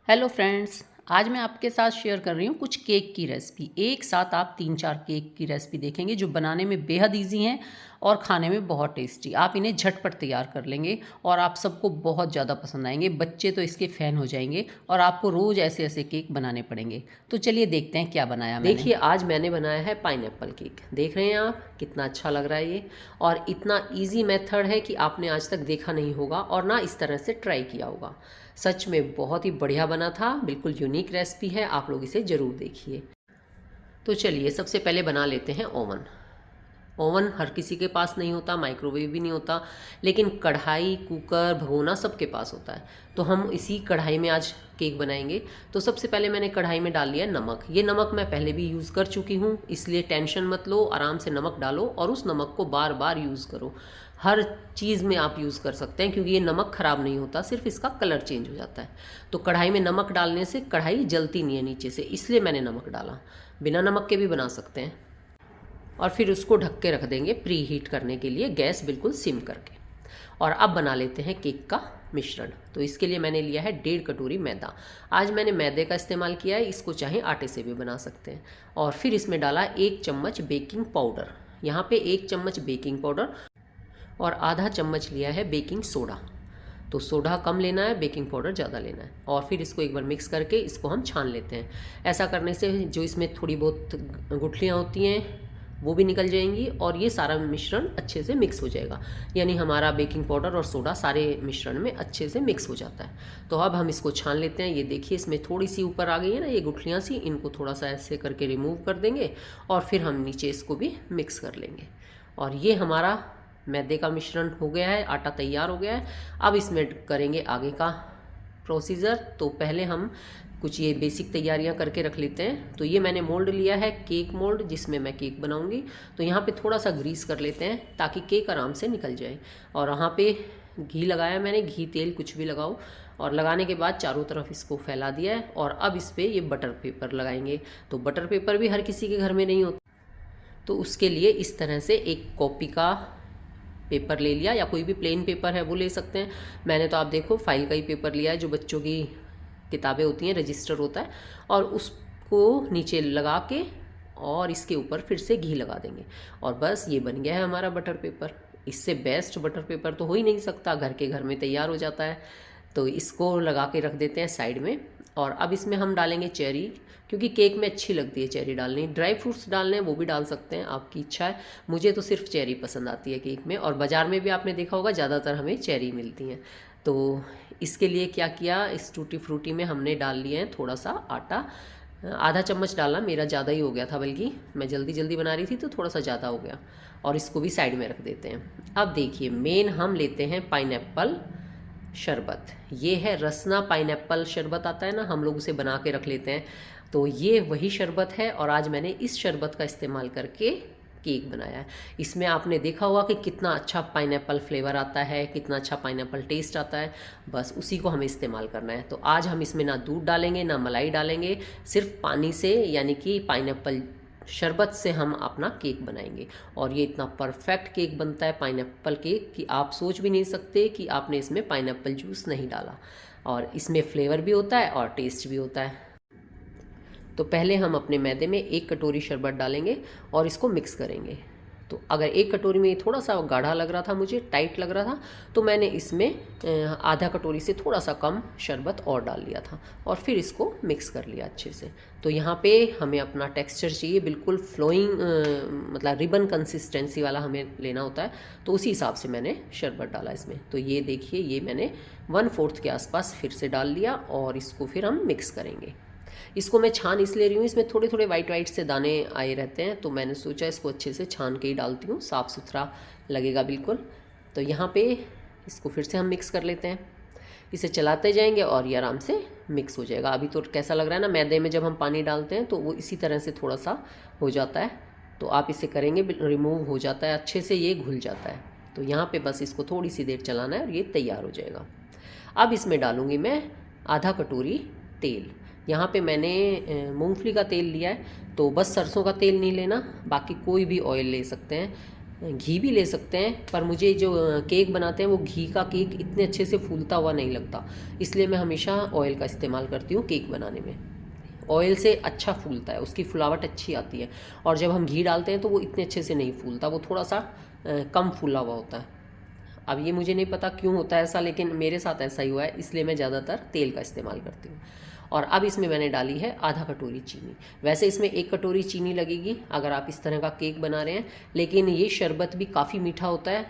Hello friends, आज मैं आपके साथ शेयर कर रही हूँ कुछ केक की रेसिपी। एक साथ आप 3-4 केक की रेसिपी देखेंगे जो बनाने में बेहद इजी हैं और खाने में बहुत टेस्टी। आप इन्हें झटपट तैयार कर लेंगे और आप सबको बहुत ज़्यादा पसंद आएंगे। बच्चे तो इसके फ़ैन हो जाएंगे और आपको रोज़ ऐसे ऐसे केक बनाने पड़ेंगे। तो चलिए देखते हैं क्या बनाया मैंने। देखिए आज मैंने बनाया है पाइनएप्पल केक। देख रहे हैं आप कितना अच्छा लग रहा है ये, और इतना इजी मेथड है कि आपने आज तक देखा नहीं होगा और ना इस तरह से ट्राई किया होगा। सच में बहुत ही बढ़िया बना था, बिल्कुल यूनिक रेसिपी है, आप लोग इसे ज़रूर देखिए। तो चलिए सबसे पहले बना लेते हैं ओवन। ओवन हर किसी के पास नहीं होता, माइक्रोवेव भी नहीं होता, लेकिन कढ़ाई, कुकर, भगोना सबके पास होता है। तो हम इसी कढ़ाई में आज केक बनाएंगे। तो सबसे पहले मैंने कढ़ाई में डाल लिया नमक। ये नमक मैं पहले भी यूज़ कर चुकी हूँ, इसलिए टेंशन मत लो, आराम से नमक डालो और उस नमक को बार बार यूज़ करो। हर चीज़ में आप यूज़ कर सकते हैं क्योंकि ये नमक ख़राब नहीं होता, सिर्फ इसका कलर चेंज हो जाता है। तो कढ़ाई में नमक डालने से कढ़ाई जलती नहीं है नीचे से, इसलिए मैंने नमक डाला। बिना नमक के भी बना सकते हैं। और फिर उसको ढक के रख देंगे प्री हीट करने के लिए, गैस बिल्कुल सिम करके। और अब बना लेते हैं केक का मिश्रण। तो इसके लिए मैंने लिया है 1.5 कटोरी मैदा। आज मैंने मैदे का इस्तेमाल किया है, इसको चाहे आटे से भी बना सकते हैं। और फिर इसमें डाला 1 चम्मच बेकिंग पाउडर। यहाँ पे 1 चम्मच बेकिंग पाउडर और आधा चम्मच लिया है बेकिंग सोडा। तो सोडा कम लेना है, बेकिंग पाउडर ज़्यादा लेना है। और फिर इसको एक बार मिक्स करके इसको हम छान लेते हैं। ऐसा करने से जो इसमें थोड़ी बहुत गुठलियाँ होती हैं वो भी निकल जाएंगी और ये सारा मिश्रण अच्छे से मिक्स हो जाएगा। यानी हमारा बेकिंग पाउडर और सोडा सारे मिश्रण में अच्छे से मिक्स हो जाता है। तो अब हम इसको छान लेते हैं। ये देखिए इसमें थोड़ी सी ऊपर आ गई है ना ये गुठलियाँ सी, इनको थोड़ा सा ऐसे करके रिमूव कर देंगे और फिर हम नीचे इसको भी मिक्स कर लेंगे। और ये हमारा मैदे का मिश्रण हो गया है, आटा तैयार हो गया है। अब इसमें करेंगे आगे का प्रोसीजर। तो पहले हम कुछ ये बेसिक तैयारियां करके रख लेते हैं। तो ये मैंने मोल्ड लिया है, केक मोल्ड, जिसमें मैं केक बनाऊंगी। तो यहाँ पे थोड़ा सा ग्रीस कर लेते हैं ताकि केक आराम से निकल जाए। और यहाँ पे घी लगाया मैंने, घी तेल कुछ भी लगाओ। और लगाने के बाद चारों तरफ इसको फैला दिया है। और अब इस पर ये बटर पेपर लगाएंगे। तो बटर पेपर भी हर किसी के घर में नहीं होता, तो उसके लिए इस तरह से एक कॉपी का पेपर ले लिया, या कोई भी प्लेन पेपर है वो ले सकते हैं। मैंने तो आप देखो फाइल का ही पेपर लिया है, जो बच्चों की किताबें होती हैं, रजिस्टर होता है। और उसको नीचे लगा के और इसके ऊपर फिर से घी लगा देंगे। और बस ये बन गया है हमारा बटर पेपर। इससे बेस्ट बटर पेपर तो हो ही नहीं सकता, घर के घर में तैयार हो जाता है। तो इसको लगा के रख देते हैं साइड में। और अब इसमें हम डालेंगे चेरी, क्योंकि केक में अच्छी लगती है चेरी डालनी। ड्राई फ्रूट्स डालने हैं वो भी डाल सकते हैं, आपकी इच्छा है। मुझे तो सिर्फ चेरी पसंद आती है केक में, और बाज़ार में भी आपने देखा होगा ज़्यादातर हमें चेरी मिलती हैं। तो इसके लिए क्या किया, इस टूटी फ्रूटी में हमने डाल लिए हैं थोड़ा सा आटा। आधा चम्मच डालना, मेरा ज़्यादा ही हो गया था, बल्कि मैं जल्दी जल्दी बना रही थी तो थोड़ा सा ज़्यादा हो गया। और इसको भी साइड में रख देते हैं। अब देखिए मेन हम लेते हैं पाइनएप्पल शरबत। ये है रसना पाइनएप्पल शरबत आता है ना, हम लोग उसे बना के रख लेते हैं। तो ये वही शरबत है और आज मैंने इस शरबत का इस्तेमाल करके केक बनाया है। इसमें आपने देखा होगा कि कितना अच्छा पाइनएप्पल फ्लेवर आता है, कितना अच्छा पाइनएप्पल टेस्ट आता है। बस उसी को हमें इस्तेमाल करना है। तो आज हम इसमें ना दूध डालेंगे ना मलाई डालेंगे, सिर्फ पानी से यानी कि पाइनएप्पल शरबत से हम अपना केक बनाएंगे। और ये इतना परफेक्ट केक बनता है पाइनएप्पल केक कि आप सोच भी नहीं सकते कि आपने इसमें पाइनएप्पल जूस नहीं डाला। और इसमें फ्लेवर भी होता है और टेस्ट भी होता है। तो पहले हम अपने मैदे में 1 कटोरी शरबत डालेंगे और इसको मिक्स करेंगे। तो अगर 1 कटोरी में थोड़ा सा गाढ़ा लग रहा था, मुझे टाइट लग रहा था, तो मैंने इसमें आधा कटोरी से थोड़ा सा कम शरबत और डाल लिया था। और फिर इसको मिक्स कर लिया अच्छे से। तो यहाँ पे हमें अपना टेक्सचर चाहिए बिल्कुल फ्लोइंग, मतलब रिबन कंसिस्टेंसी वाला हमें लेना होता है। तो उसी हिसाब से मैंने शरबत डाला इसमें। तो ये देखिए ये मैंने 1/4 के आसपास फिर से डाल लिया और इसको फिर हम मिक्स करेंगे। इसको मैं छान इसलिए रही हूँ, इसमें थोड़े थोड़े वाइट वाइट से दाने आए रहते हैं, तो मैंने सोचा इसको अच्छे से छान के ही डालती हूँ, साफ़ सुथरा लगेगा बिल्कुल। तो यहाँ पे इसको फिर से हम मिक्स कर लेते हैं। इसे चलाते जाएंगे और ये आराम से मिक्स हो जाएगा। अभी तो कैसा लग रहा है ना, मैदे में जब हम पानी डालते हैं तो वो इसी तरह से थोड़ा सा हो जाता है। तो आप इसे करेंगे रिमूव हो जाता है, अच्छे से ये घुल जाता है। तो यहाँ पे बस इसको थोड़ी सी देर चलाना है और ये तैयार हो जाएगा। अब इसमें डालूँगी मैं आधा कटोरी तेल। यहाँ पे मैंने मूंगफली का तेल लिया है। तो बस सरसों का तेल नहीं लेना, बाकी कोई भी ऑयल ले सकते हैं। घी भी ले सकते हैं, पर मुझे जो केक बनाते हैं वो घी का केक इतने अच्छे से फूलता हुआ नहीं लगता, इसलिए मैं हमेशा ऑयल का इस्तेमाल करती हूँ केक बनाने में। ऑयल से अच्छा फूलता है, उसकी फुलावट अच्छी आती है, और जब हम घी डालते हैं तो वो इतने अच्छे से नहीं फूलता, वो थोड़ा सा कम फूला हुआ होता है। अब ये मुझे नहीं पता क्यों होता है ऐसा, लेकिन मेरे साथ ऐसा ही हुआ है, इसलिए मैं ज़्यादातर तेल का इस्तेमाल करती हूँ। और अब इसमें मैंने डाली है आधा कटोरी चीनी। वैसे इसमें 1 कटोरी चीनी लगेगी अगर आप इस तरह का केक बना रहे हैं, लेकिन ये शरबत भी काफ़ी मीठा होता है,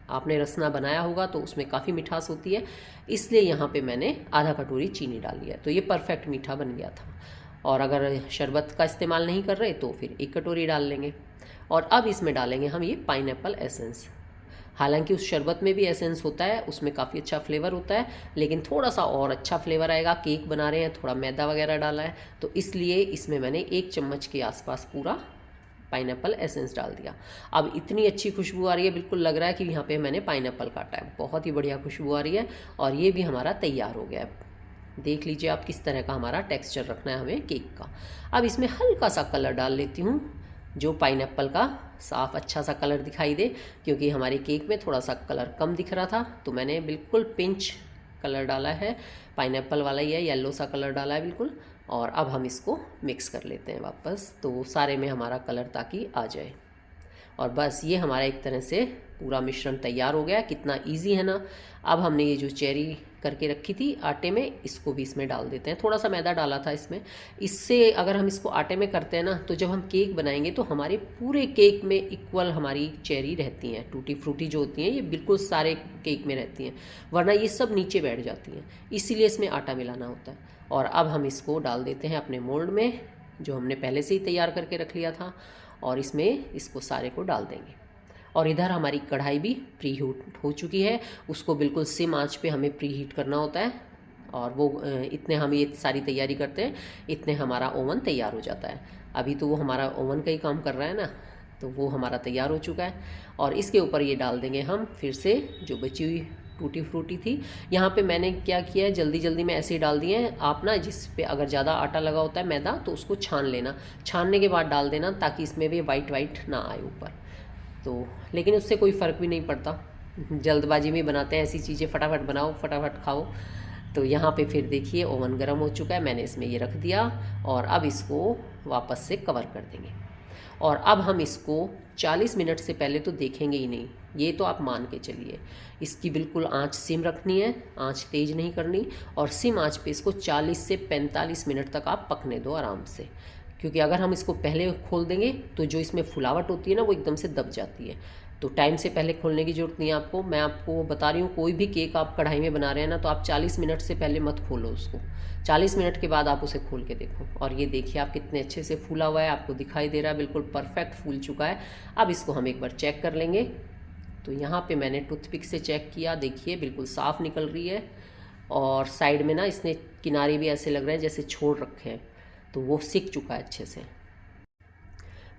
आपने रसना बनाया होगा तो उसमें काफ़ी मिठास होती है, इसलिए यहाँ पे मैंने आधा कटोरी चीनी डाली है, तो ये परफेक्ट मीठा बन गया था। और अगर शरबत का इस्तेमाल नहीं कर रहे तो फिर 1 कटोरी डाल लेंगे। और अब इसमें डालेंगे हम ये पाइनएप्पल एसेंस। हालांकि उस शरबत में भी एसेंस होता है, उसमें काफ़ी अच्छा फ्लेवर होता है, लेकिन थोड़ा सा और अच्छा फ्लेवर आएगा, केक बना रहे हैं, थोड़ा मैदा वगैरह डाला है, तो इसलिए इसमें मैंने 1 चम्मच के आसपास पूरा पाइनएप्पल एसेंस डाल दिया। अब इतनी अच्छी खुशबू आ रही है, बिल्कुल लग रहा है कि यहाँ पे मैंने पाइनएप्पल काटा है, बहुत ही बढ़िया खुशबू आ रही है। और ये भी हमारा तैयार हो गया है, देख लीजिए आप किस तरह का हमारा टेक्सचर रखना है हमें केक का। अब इसमें हल्का सा कलर डाल लेती हूँ, जो पाइनएप्पल का साफ़ अच्छा सा कलर दिखाई दे, क्योंकि हमारे केक में थोड़ा सा कलर कम दिख रहा था, तो मैंने बिल्कुल पिंच कलर डाला है, पाइनएप्पल वाला ही है, येलो सा कलर डाला है बिल्कुल। और अब हम इसको मिक्स कर लेते हैं वापस, तो सारे में हमारा कलर ताकि आ जाए। और बस ये हमारा एक तरह से पूरा मिश्रण तैयार हो गया। कितना इजी है ना। अब हमने ये जो चेरी करके रखी थी आटे में, इसको भी इसमें डाल देते हैं। थोड़ा सा मैदा डाला था इसमें, इससे अगर हम इसको आटे में करते हैं ना, तो जब हम केक बनाएंगे तो हमारे पूरे केक में इक्वल हमारी चेरी रहती हैं, टूटी फ्रूटी जो होती हैं ये बिल्कुल सारे केक में रहती हैं, वरना ये सब नीचे बैठ जाती हैं, इसीलिए इसमें आटा मिलाना होता है। और अब हम इसको डाल देते हैं अपने मोल्ड में, जो हमने पहले से ही तैयार करके रख लिया था, और इसमें इसको सारे को डाल देंगे। और इधर हमारी कढ़ाई भी प्री हीट हो चुकी है, उसको बिल्कुल सिम आंच पे हमें प्री हीट करना होता है। और वो इतने हम ये सारी तैयारी करते हैं, इतने हमारा ओवन तैयार हो जाता है। अभी तो वो हमारा ओवन का ही काम कर रहा है ना, तो वो हमारा तैयार हो चुका है। और इसके ऊपर ये डाल देंगे हम फिर से जो बची हुई टूटी फ्रूटी थी। यहाँ पे मैंने क्या किया है, जल्दी जल्दी में ऐसे ही डाल दिए हैं। आप ना जिस पे अगर ज़्यादा आटा लगा होता है मैदा, तो उसको छान लेना, छानने के बाद डाल देना, ताकि इसमें भी वाइट वाइट ना आए ऊपर। तो लेकिन उससे कोई फ़र्क भी नहीं पड़ता, जल्दबाजी में बनाते हैं ऐसी चीज़ें, फटाफट बनाओ फटाफट खाओ। तो यहाँ पे फिर देखिए ओवन गर्म हो चुका है, मैंने इसमें ये रख दिया, और अब इसको वापस से कवर कर देंगे। और अब हम इसको 40 मिनट से पहले तो देखेंगे ही नहीं, ये तो आप मान के चलिए। इसकी बिल्कुल आंच सिम रखनी है, आंच तेज़ नहीं करनी, और सिम आंच पे इसको 40 से 45 मिनट तक आप पकने दो आराम से। क्योंकि अगर हम इसको पहले खोल देंगे तो जो इसमें फुलावट होती है ना, वो एकदम से दब जाती है। तो टाइम से पहले खोलने की ज़रूरत नहीं है आपको। मैं आपको बता रही हूँ, कोई भी केक आप कढ़ाई में बना रहे हैं ना, तो आप 40 मिनट से पहले मत खोलो उसको, 40 मिनट के बाद आप उसे खोल के देखो। और ये देखिए आप कितने अच्छे से फूला हुआ है, आपको दिखाई दे रहा है, बिल्कुल परफेक्ट फूल चुका है। अब इसको हम एक बार चेक कर लेंगे। तो यहाँ पे मैंने टूथपिक से चेक किया, देखिए बिल्कुल साफ़ निकल रही है, और साइड में ना इसने किनारे भी ऐसे लग रहे हैं जैसे छोड़ रखे हैं, तो वो सिक चुका है अच्छे से।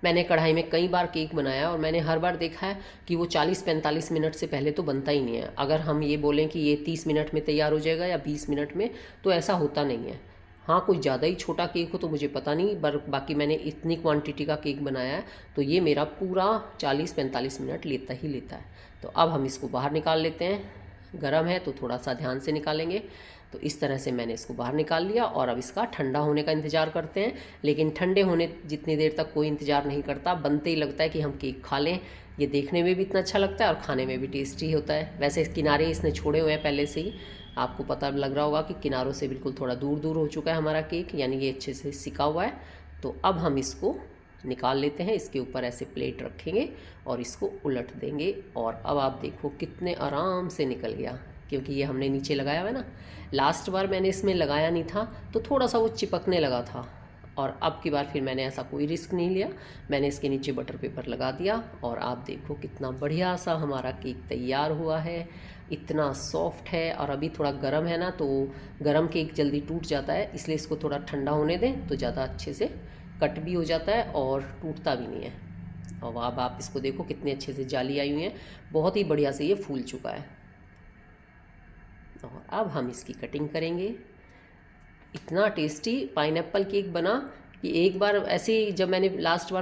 मैंने कढ़ाई में कई बार केक बनाया, और मैंने हर बार देखा है कि वो 40-45 मिनट से पहले तो बनता ही नहीं है। अगर हम ये बोलें कि ये 30 मिनट में तैयार हो जाएगा या 20 मिनट में, तो ऐसा होता नहीं है। हाँ, कोई ज़्यादा ही छोटा केक हो तो मुझे पता नहीं, पर बाकी मैंने इतनी क्वांटिटी का केक बनाया है, तो ये मेरा पूरा 40-45 मिनट लेता ही लेता है। तो अब हम इसको बाहर निकाल लेते हैं, गर्म है तो थोड़ा सा ध्यान से निकालेंगे। तो इस तरह से मैंने इसको बाहर निकाल लिया, और अब इसका ठंडा होने का इंतज़ार करते हैं। लेकिन ठंडे होने जितनी देर तक कोई इंतज़ार नहीं करता, बनते ही लगता है कि हम केक खा लें। ये देखने में भी इतना अच्छा लगता है और खाने में भी टेस्टी होता है। वैसे किनारे इसने छोड़े हुए हैं पहले से ही, आपको पता लग रहा होगा कि किनारों से बिल्कुल थोड़ा दूर दूर हो चुका है हमारा केक, यानी ये अच्छे से सिका हुआ है। तो अब हम इसको निकाल लेते हैं, इसके ऊपर ऐसे प्लेट रखेंगे और इसको उलट देंगे। और अब आप देखो कितने आराम से निकल गया, क्योंकि ये हमने नीचे लगाया हुआ है ना। लास्ट बार मैंने इसमें लगाया नहीं था तो थोड़ा सा वो चिपकने लगा था, और अब की बार फिर मैंने ऐसा कोई रिस्क नहीं लिया, मैंने इसके नीचे बटर पेपर लगा दिया। और आप देखो कितना बढ़िया सा हमारा केक तैयार हुआ है, इतना सॉफ्ट है। और अभी थोड़ा गर्म है ना, तो गर्म केक जल्दी टूट जाता है, इसलिए इसको थोड़ा ठंडा होने दें तो ज़्यादा अच्छे से कट भी हो जाता है और टूटता भी नहीं है। और अब आप इसको देखो कितने अच्छे से जाली आई हुई है, बहुत ही बढ़िया से ये फूल चुका है। और अब हम इसकी कटिंग करेंगे। इतना टेस्टी पाइनएप्पल केक बना कि एक बार ऐसे ही जब मैंने लास्ट बार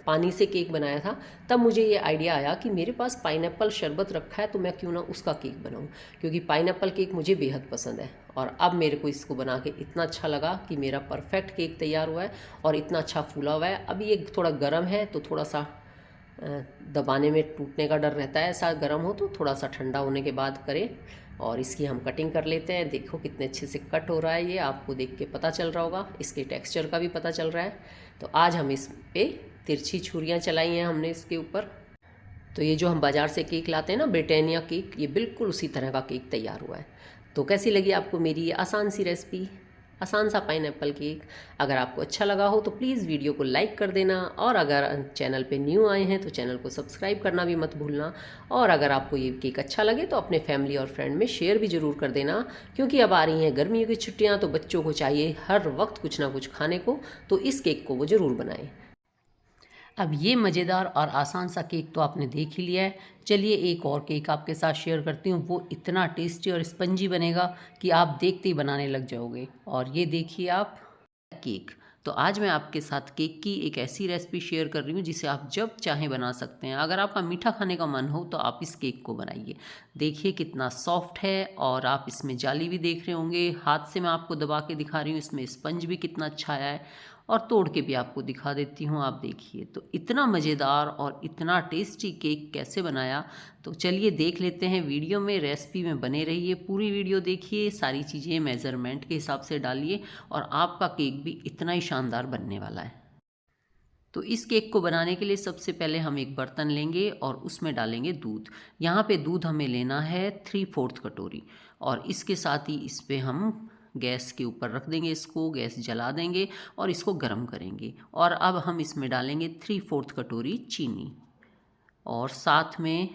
पानी से केक बनाया था, तब मुझे ये आइडिया आया कि मेरे पास पाइनएप्पल शरबत रखा है, तो मैं क्यों ना उसका केक बनाऊं, क्योंकि पाइनएप्पल केक मुझे बेहद पसंद है। और अब मेरे को इसको बना के इतना अच्छा लगा कि मेरा परफेक्ट केक तैयार हुआ है और इतना अच्छा फूला हुआ है। अभी ये थोड़ा गर्म है तो थोड़ा सा दबाने में टूटने का डर रहता है, ऐसा गर्म हो तो थोड़ा सा ठंडा होने के बाद करें। और इसकी हम कटिंग कर लेते हैं। देखो कितने अच्छे से कट हो रहा है, ये आपको देख के पता चल रहा होगा, इसके टेक्सचर का भी पता चल रहा है। तो आज हम इस पे तिरछी छुरियाँ चलाई हैं हमने इसके ऊपर। तो ये जो हम बाज़ार से केक लाते हैं ना, ब्रिटानिया केक, ये बिल्कुल उसी तरह का केक तैयार हुआ है। तो कैसी लगी आपको मेरी ये आसान सी रेसिपी, आसान सा पाइनएप्पल केक? अगर आपको अच्छा लगा हो तो प्लीज़ वीडियो को लाइक कर देना, और अगर चैनल पे न्यू आए हैं तो चैनल को सब्सक्राइब करना भी मत भूलना। और अगर आपको ये केक अच्छा लगे तो अपने फैमिली और फ्रेंड में शेयर भी ज़रूर कर देना, क्योंकि अब आ रही हैं गर्मियों की छुट्टियाँ, तो बच्चों को चाहिए हर वक्त कुछ ना कुछ खाने को, तो इस केक को वो ज़रूर बनाएं। अब ये मज़ेदार और आसान सा केक तो आपने देख ही लिया है। चलिए एक और केक आपके साथ शेयर करती हूँ। वो इतना टेस्टी और स्पंजी बनेगा कि आप देखते ही बनाने लग जाओगे। और ये देखिए आप, केक। तो आज मैं आपके साथ केक की एक ऐसी रेसिपी शेयर कर रही हूँ जिसे आप जब चाहें बना सकते हैं। अगर आपका मीठा खाने का मन हो तो आप इस केक को बनाइए। देखिए कितना सॉफ्ट है, और आप इसमें जाली भी देख रहे होंगे। हाथ से मैं आपको दबा के दिखा रही हूँ, इसमें स्पंज भी कितना अच्छा आया है, और तोड़ के भी आपको दिखा देती हूँ। आप देखिए तो इतना मज़ेदार और इतना टेस्टी केक कैसे बनाया। तो चलिए देख लेते हैं वीडियो में। रेसिपी में बने रहिए, पूरी वीडियो देखिए, सारी चीज़ें मेज़रमेंट के हिसाब से डालिए, और आपका केक भी इतना ही शानदार बनने वाला है। तो इस केक को बनाने के लिए सबसे पहले हम एक बर्तन लेंगे और उसमें डालेंगे दूध। यहाँ पे दूध हमें लेना है 3/4 कटोरी, और इसके साथ ही इस पर हम गैस के ऊपर रख देंगे, इसको गैस जला देंगे और इसको गर्म करेंगे। और अब हम इसमें डालेंगे 3/4 कटोरी चीनी, और साथ में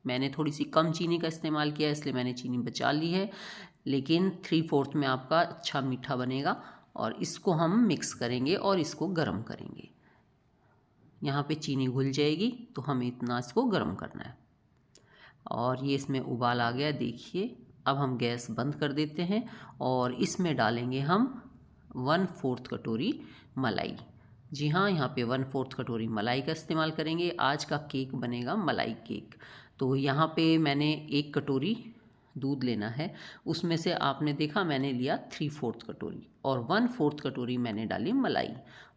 मैंने थोड़ी सी कम चीनी का इस्तेमाल किया, इसलिए मैंने चीनी बचा ली है, लेकिन 3/4 में आपका अच्छा मीठा बनेगा। और इसको हम मिक्स करेंगे और इसको गर्म करेंगे। यहाँ पे चीनी घुल जाएगी, तो हमें इतना इसको गर्म करना है। और ये इसमें उबाल आ गया, देखिए। अब हम गैस बंद कर देते हैं और इसमें डालेंगे हम 1/4 कटोरी मलाई। जी हाँ, यहाँ पे 1/4 कटोरी मलाई का इस्तेमाल करेंगे। आज का केक बनेगा मलाई केक। तो यहाँ पे मैंने 1 कटोरी दूध लेना है, उसमें से आपने देखा मैंने लिया 3/4 कटोरी, और 1/4 कटोरी मैंने डाली मलाई।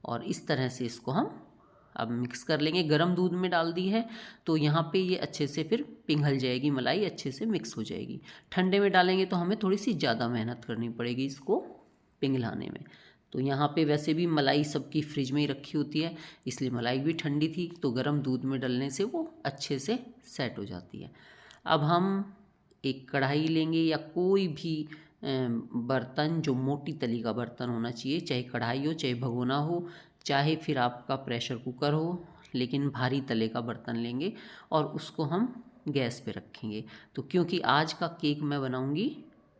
और इस तरह से इसको हम अब मिक्स कर लेंगे। गर्म दूध में डाल दी है तो यहाँ पे ये अच्छे से फिर पिघल जाएगी, मलाई अच्छे से मिक्स हो जाएगी। ठंडे में डालेंगे तो हमें थोड़ी सी ज़्यादा मेहनत करनी पड़ेगी इसको पिघलाने में। तो यहाँ पे वैसे भी मलाई सबकी फ्रिज में ही रखी होती है, इसलिए मलाई भी ठंडी थी, तो गर्म दूध में डालने से वो अच्छे से सेट हो जाती है। अब हम एक कढ़ाई लेंगे, या कोई भी बर्तन जो मोटी तली का बर्तन होना चाहिए, चाहे कढ़ाई हो, चाहे भगोना हो, चाहे फिर आपका प्रेशर कुकर हो, लेकिन भारी तले का बर्तन लेंगे और उसको हम गैस पे रखेंगे। तो क्योंकि आज का केक मैं बनाऊंगी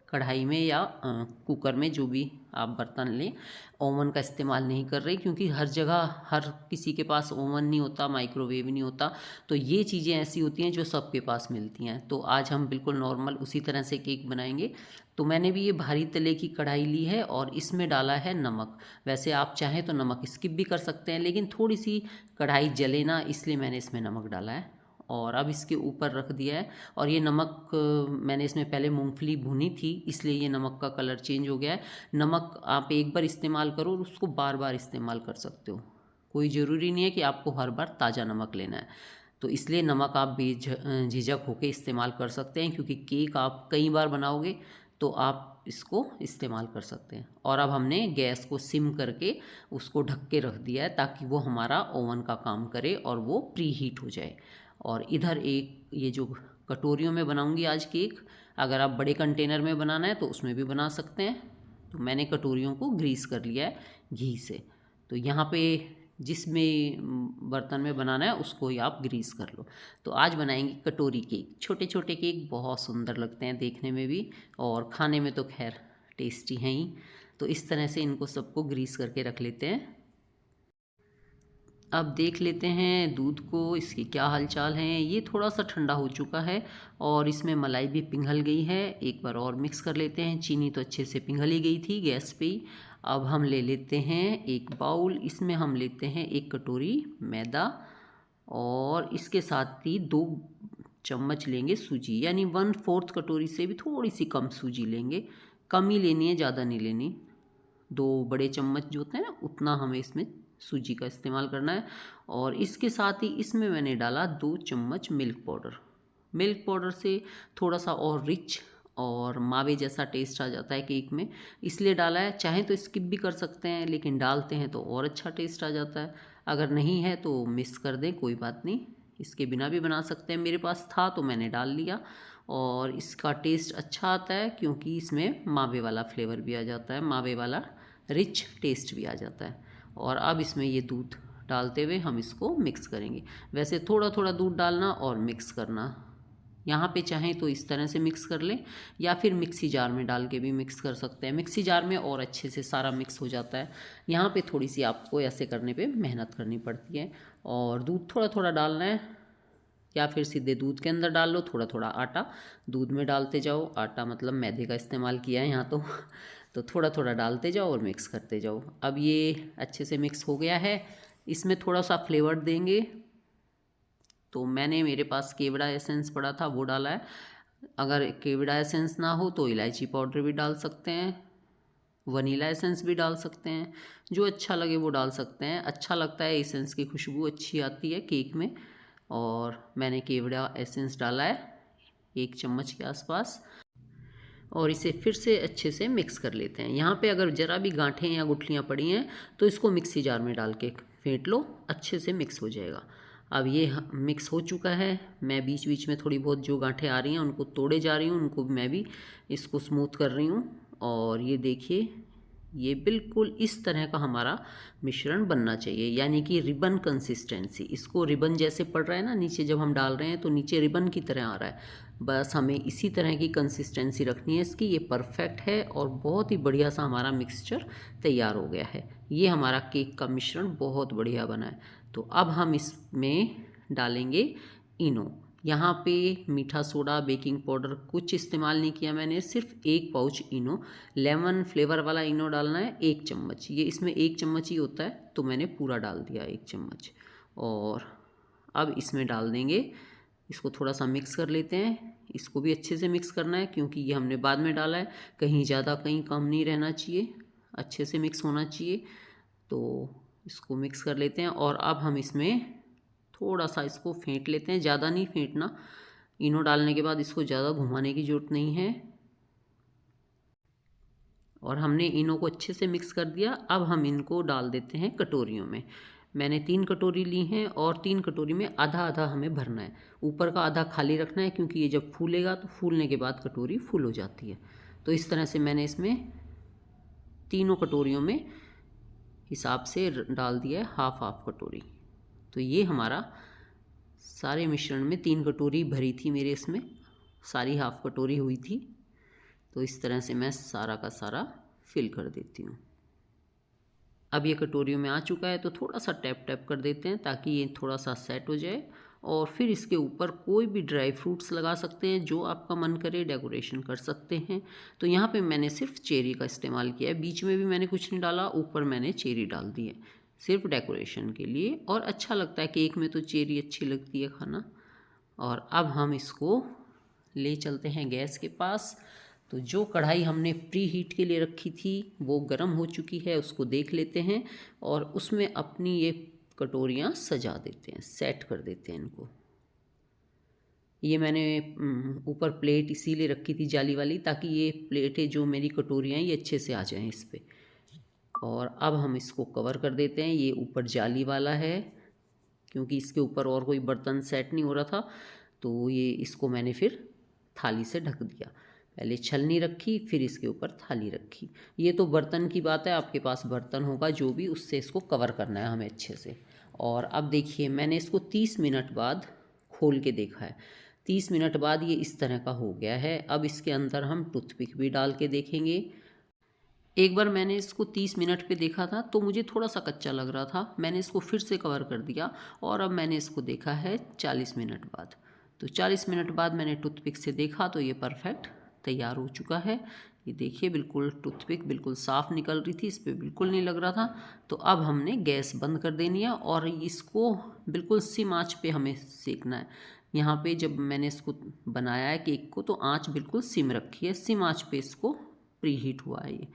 कढ़ाई में या कुकर में, जो भी आप बर्तन लें, ओवन का इस्तेमाल नहीं कर रही, क्योंकि हर जगह हर किसी के पास ओवन नहीं होता, माइक्रोवेव नहीं होता। तो ये चीज़ें ऐसी होती हैं जो सबके पास मिलती हैं। तो आज हम बिल्कुल नॉर्मल उसी तरह से केक बनाएंगे। तो मैंने भी ये भारी तले की कढ़ाई ली है और इसमें डाला है नमक। वैसे आप चाहें तो नमक स्किप भी कर सकते हैं, लेकिन थोड़ी सी कढ़ाई जले ना, इसलिए मैंने इसमें नमक डाला है। और अब इसके ऊपर रख दिया है। और ये नमक मैंने इसमें पहले मूंगफली भुनी थी, इसलिए ये नमक का कलर चेंज हो गया है। नमक आप एक बार इस्तेमाल करो और उसको बार बार इस्तेमाल कर सकते हो, कोई ज़रूरी नहीं है कि आपको हर बार ताज़ा नमक लेना है। तो इसलिए नमक आप बेझिझक होकर इस्तेमाल कर सकते हैं, क्योंकि केक आप कई बार बनाओगे तो आप इसको इस्तेमाल कर सकते हैं। और अब हमने गैस को सिम करके उसको ढक के रख दिया है, ताकि वो हमारा ओवन का काम करे और वो प्री हीट हो जाए। और इधर एक ये जो कटोरियों में बनाऊंगी आज केक, अगर आप बड़े कंटेनर में बनाना है तो उसमें भी बना सकते हैं। तो मैंने कटोरियों को ग्रीस कर लिया है घी से। तो यहाँ पे जिसमें बर्तन में बनाना है उसको ही आप ग्रीस कर लो। तो आज बनाएंगे कटोरी केक। छोटे छोटे केक बहुत सुंदर लगते हैं देखने में भी, और खाने में तो खैर टेस्टी हैं ही। तो इस तरह से इनको सबको ग्रीस करके रख लेते हैं। अब देख लेते हैं दूध को, इसकी क्या हालचाल है। ये थोड़ा सा ठंडा हो चुका है और इसमें मलाई भी पिघल गई है। एक बार और मिक्स कर लेते हैं। चीनी तो अच्छे से पिघल ही गई थी गैस पे ही। अब हम ले लेते हैं एक बाउल, इसमें हम लेते हैं 1 कटोरी मैदा और इसके साथ ही 2 चम्मच लेंगे सूजी, यानी 1/4 कटोरी से भी थोड़ी सी कम सूजी लेंगे। कम ही लेनी है, ज़्यादा नहीं लेनी। 2 बड़े चम्मच जो होते हैं ना, उतना हमें इसमें सूजी का इस्तेमाल करना है। और इसके साथ ही इसमें मैंने डाला 2 चम्मच मिल्क पाउडर। मिल्क पाउडर से थोड़ा सा और रिच और मावे जैसा टेस्ट आ जाता है केक में, इसलिए डाला है। चाहे तो स्किप भी कर सकते हैं, लेकिन डालते हैं तो और अच्छा टेस्ट आ जाता है। अगर नहीं है तो मिक्स कर दें, कोई बात नहीं, इसके बिना भी बना सकते हैं। मेरे पास था तो मैंने डाल लिया और इसका टेस्ट अच्छा आता है क्योंकि इसमें मावे वाला फ्लेवर भी आ जाता है, मावे वाला रिच टेस्ट भी आ जाता है। और अब इसमें ये दूध डालते हुए हम इसको मिक्स करेंगे। वैसे थोड़ा थोड़ा दूध डालना और मिक्स करना। यहाँ पे चाहें तो इस तरह से मिक्स कर लें या फिर मिक्सी जार में डाल के भी मिक्स कर सकते हैं। मिक्सी जार में और अच्छे से सारा मिक्स हो जाता है। यहाँ पे थोड़ी सी आपको ऐसे करने पे मेहनत करनी पड़ती है। और दूध थोड़ा थोड़ा डालना है या फिर सीधे दूध के अंदर डाल लो। थोड़ा थोड़ा आटा दूध में डालते जाओ। आटा मतलब मैदे का इस्तेमाल किया है यहाँ तो थोड़ा थोड़ा डालते जाओ और मिक्स करते जाओ। अब ये अच्छे से मिक्स हो गया है। इसमें थोड़ा सा फ्लेवर देंगे तो मैंने, मेरे पास केवड़ा एसेंस पड़ा था वो डाला है। अगर केवड़ा एसेंस ना हो तो इलायची पाउडर भी डाल सकते हैं, वनीला एसेंस भी डाल सकते हैं, जो अच्छा लगे वो डाल सकते हैं। अच्छा लगता है, एसेंस की खुशबू अच्छी आती है केक में। और मैंने केवड़ा एसेंस डाला है 1 चम्मच के आसपास और इसे फिर से अच्छे से मिक्स कर लेते हैं। यहाँ पे अगर ज़रा भी गांठें या गुठलियाँ पड़ी हैं तो इसको मिक्सी जार में डाल के फेंट लो, अच्छे से मिक्स हो जाएगा। अब ये मिक्स हो चुका है। मैं बीच बीच में थोड़ी बहुत जो गांठें आ रही हैं उनको तोड़े जा रही हूँ, उनको मैं भी इसको स्मूथ कर रही हूँ। और ये देखिए, ये बिल्कुल इस तरह का हमारा मिश्रण बनना चाहिए, यानी कि रिबन कंसिस्टेंसी। इसको रिबन जैसे पड़ रहा है ना नीचे, जब हम डाल रहे हैं तो नीचे रिबन की तरह आ रहा है। बस हमें इसी तरह की कंसिस्टेंसी रखनी है इसकी। ये परफेक्ट है और बहुत ही बढ़िया सा हमारा मिक्सचर तैयार हो गया है। ये हमारा केक का मिश्रण बहुत बढ़िया बना है। तो अब हम इसमें डालेंगे इनो। यहाँ पे मीठा सोडा, बेकिंग पाउडर कुछ इस्तेमाल नहीं किया मैंने, सिर्फ 1 पाउच इनो, लेमन फ्लेवर वाला इनो डालना है 1 चम्मच। ये इसमें 1 चम्मच ही होता है तो मैंने पूरा डाल दिया 1 चम्मच। और अब इसमें डाल देंगे, इसको थोड़ा सा मिक्स कर लेते हैं। इसको भी अच्छे से मिक्स करना है क्योंकि ये हमने बाद में डाला है, कहीं ज़्यादा कहीं कम नहीं रहना चाहिए, अच्छे से मिक्स होना चाहिए। तो इसको मिक्स कर लेते हैं और अब हम इसमें थोड़ा सा इसको फेंट लेते हैं, ज़्यादा नहीं फेंटना। इनो डालने के बाद इसको ज़्यादा घुमाने की ज़रूरत नहीं है। और हमने इनो को अच्छे से मिक्स कर दिया। अब हम इनको डाल देते हैं कटोरियों में। मैंने 3 कटोरी ली हैं और 3 कटोरी में आधा आधा हमें भरना है। ऊपर का आधा खाली रखना है क्योंकि ये जब फूलेगा तो फूलने के बाद कटोरी फुल हो जाती है। तो इस तरह से मैंने इसमें तीनों कटोरियों में हिसाब से डाल दिया है हाफ हाफ कटोरी। तो ये हमारा सारे मिश्रण में 3 कटोरी भरी थी मेरे, इसमें सारी हाफ कटोरी हुई थी। तो इस तरह से मैं सारा का सारा फिल कर देती हूँ। अब ये कटोरियों में आ चुका है तो थोड़ा सा टैप टैप कर देते हैं ताकि ये थोड़ा सा सेट हो जाए। और फिर इसके ऊपर कोई भी ड्राई फ्रूट्स लगा सकते हैं, जो आपका मन करे डेकोरेशन कर सकते हैं। तो यहाँ पे मैंने सिर्फ चेरी का इस्तेमाल किया है, बीच में भी मैंने कुछ नहीं डाला, ऊपर मैंने चेरी डाल दी है सिर्फ डेकोरेशन के लिए। और अच्छा लगता है केक में तो चेरी अच्छी लगती है खाना। और अब हम इसको ले चलते हैं गैस के पास। तो जो कढ़ाई हमने प्री हीट के लिए रखी थी वो गर्म हो चुकी है, उसको देख लेते हैं और उसमें अपनी ये कटोरियाँ सजा देते हैं, सेट कर देते हैं इनको। ये मैंने ऊपर प्लेट इसीलिए रखी थी जाली वाली, ताकि ये प्लेटें जो मेरी कटोरियाँ ये अच्छे से आ जाएं इस पर। और अब हम इसको कवर कर देते हैं। ये ऊपर जाली वाला है क्योंकि इसके ऊपर और कोई बर्तन सेट नहीं हो रहा था, तो ये इसको मैंने फिर थाली से ढक दिया। पहले छलनी रखी, फिर इसके ऊपर थाली रखी। ये तो बर्तन की बात है, आपके पास बर्तन होगा जो भी, उससे इसको कवर करना है हमें अच्छे से। और अब देखिए, मैंने इसको 30 मिनट बाद खोल के देखा है। 30 मिनट बाद ये इस तरह का हो गया है। अब इसके अंदर हम टूथपिक भी डाल के देखेंगे। एक बार मैंने इसको 30 मिनट पे देखा था तो मुझे थोड़ा सा कच्चा लग रहा था, मैंने इसको फिर से कवर कर दिया और अब मैंने इसको देखा है 40 मिनट बाद। तो 40 मिनट बाद मैंने टूथपिक से देखा तो ये परफेक्ट तैयार हो चुका है। ये देखिए बिल्कुल टूथपिक बिल्कुल साफ़ निकल रही थी, इस पर बिल्कुल नहीं लग रहा था। तो अब हमने गैस बंद कर देनी है और इसको बिल्कुल सिम आँच पे हमें सेकना है। यहाँ पे जब मैंने इसको बनाया है केक को तो आँच बिल्कुल सिम रखी है, सिम आँच पे इसको प्री हीट हुआ है ये।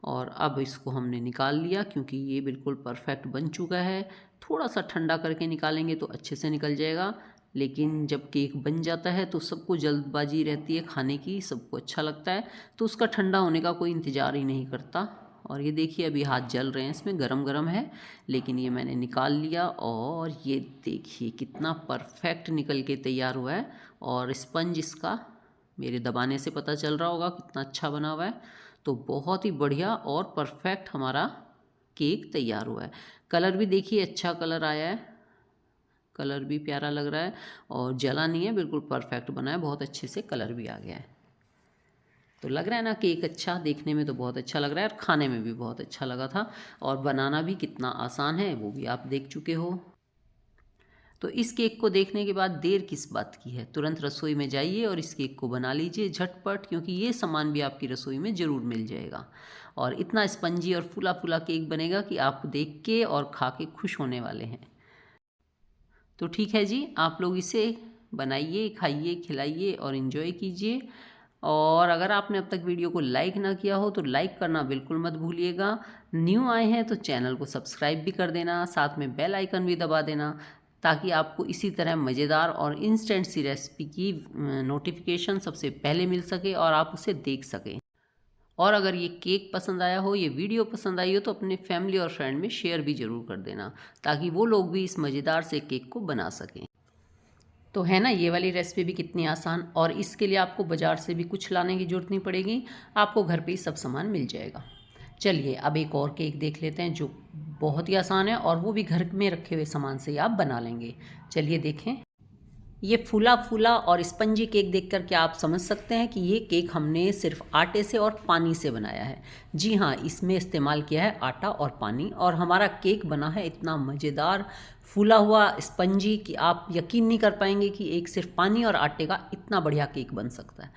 और अब इसको हमने निकाल लिया क्योंकि ये बिल्कुल परफेक्ट बन चुका है। थोड़ा सा ठंडा करके निकालेंगे तो अच्छे से निकल जाएगा, लेकिन जब केक बन जाता है तो सबको जल्दबाजी रहती है खाने की, सबको अच्छा लगता है तो उसका ठंडा होने का कोई इंतज़ार ही नहीं करता। और ये देखिए अभी हाथ जल रहे हैं, इसमें गरम गरम है, लेकिन ये मैंने निकाल लिया और ये देखिए कितना परफेक्ट निकल के तैयार हुआ है। और स्पंज इसका मेरे दबाने से पता चल रहा होगा कितना अच्छा बना हुआ है। तो बहुत ही बढ़िया और परफेक्ट हमारा केक तैयार हुआ है। कलर भी देखिए अच्छा कलर आया है, कलर भी प्यारा लग रहा है और जला नहीं है, बिल्कुल परफेक्ट बना है, बहुत अच्छे से कलर भी आ गया है। तो लग रहा है ना केक अच्छा, देखने में तो बहुत अच्छा लग रहा है और खाने में भी बहुत अच्छा लगा था। और बनाना भी कितना आसान है वो भी आप देख चुके हो। तो इस केक को देखने के बाद देर किस बात की है, तुरंत रसोई में जाइए और इस केक को बना लीजिए झटपट, क्योंकि ये सामान भी आपकी रसोई में ज़रूर मिल जाएगा। और इतना स्पंजी और फूला फूला केक बनेगा कि आप देख के और खा के खुश होने वाले हैं। तो ठीक है जी, आप लोग इसे बनाइए, खाइए, खिलाइए और इन्जॉय कीजिए। और अगर आपने अब तक वीडियो को लाइक ना किया हो तो लाइक करना बिल्कुल मत भूलिएगा। न्यू आए हैं तो चैनल को सब्सक्राइब भी कर देना, साथ में बेल आइकन भी दबा देना, ताकि आपको इसी तरह मज़ेदार और इंस्टेंट सी रेसिपी की नोटिफिकेशन सबसे पहले मिल सके और आप उसे देख सकें। और अगर ये केक पसंद आया हो, ये वीडियो पसंद आई हो तो अपने फैमिली और फ्रेंड में शेयर भी ज़रूर कर देना, ताकि वो लोग भी इस मज़ेदार से केक को बना सकें। तो है ना ये वाली रेसिपी भी कितनी आसान, और इसके लिए आपको बाज़ार से भी कुछ लाने की ज़रूरत नहीं पड़ेगी, आपको घर पे ही सब सामान मिल जाएगा। चलिए अब एक और केक देख लेते हैं जो बहुत ही आसान है और वो भी घर में रखे हुए सामान से ही आप बना लेंगे। चलिए देखें। ये फूला फूला और स्पंजी केक देखकर क्या आप समझ सकते हैं कि ये केक हमने सिर्फ आटे से और पानी से बनाया है। जी हाँ, इसमें इस्तेमाल किया है आटा और पानी, और हमारा केक बना है इतना मज़ेदार फूला हुआ स्पंजी कि आप यकीन नहीं कर पाएंगे कि एक सिर्फ पानी और आटे का इतना बढ़िया केक बन सकता है।